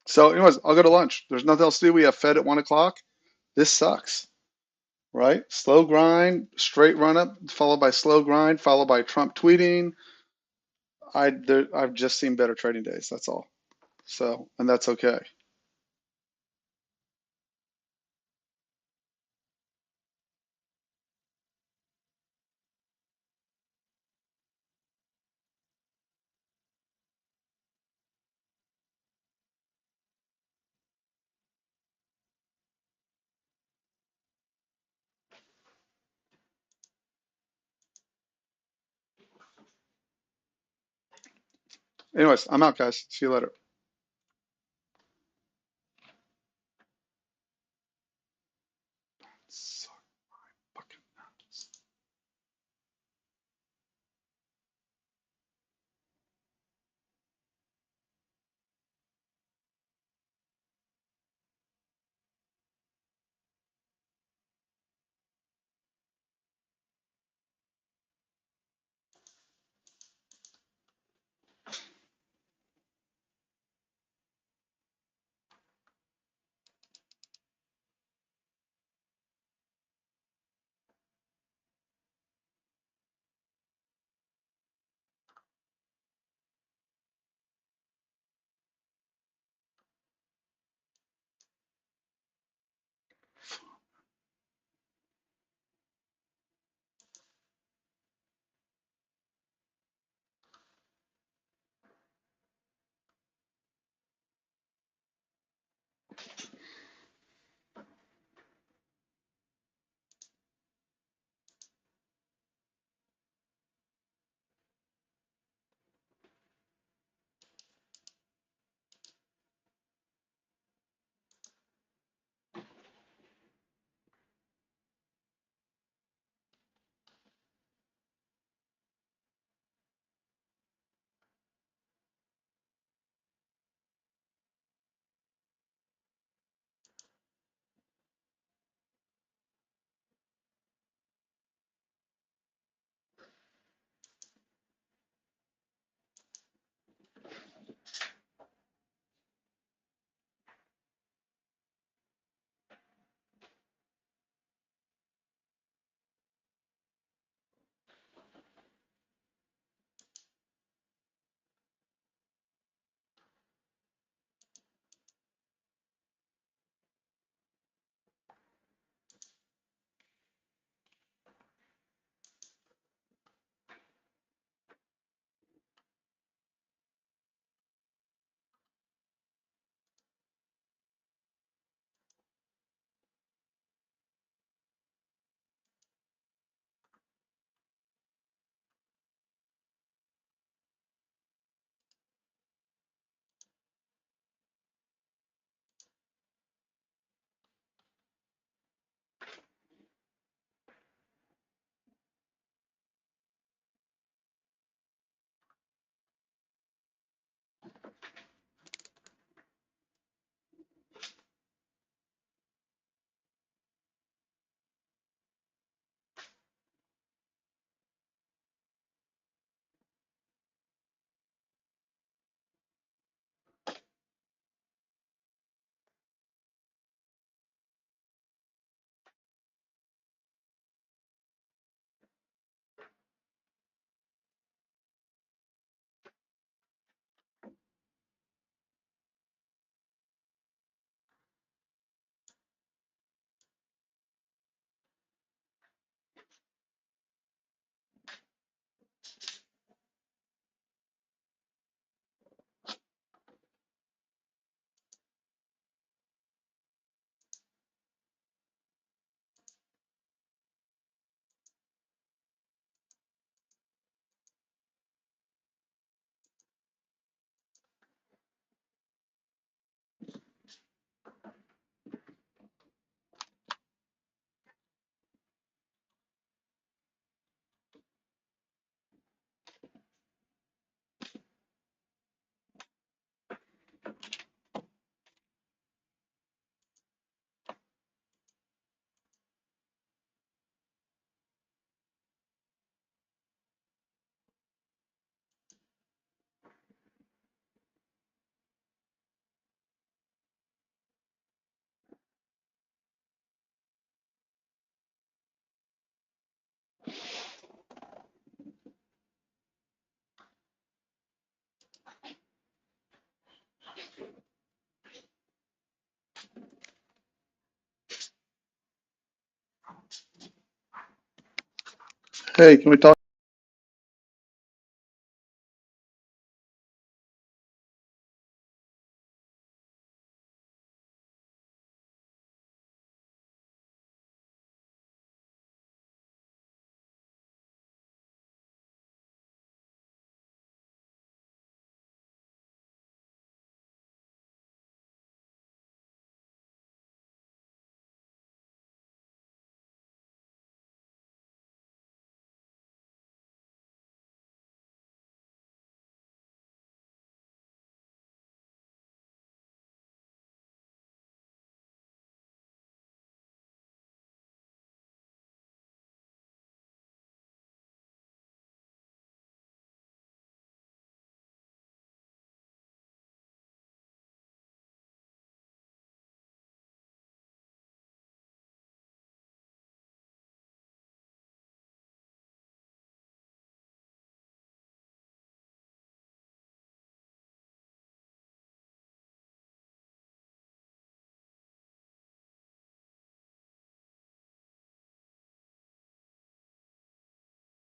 So anyways, I'll go to lunch. There's nothing else to do. We have Fed at 1 o'clock. This sucks, right? Slow grind, straight run up, followed by slow grind, followed by Trump tweeting. I've just seen better trading days. That's all. So, and that's okay. Anyways, I'm out, guys. See you later. So fucking nuts. Hey, can we talk?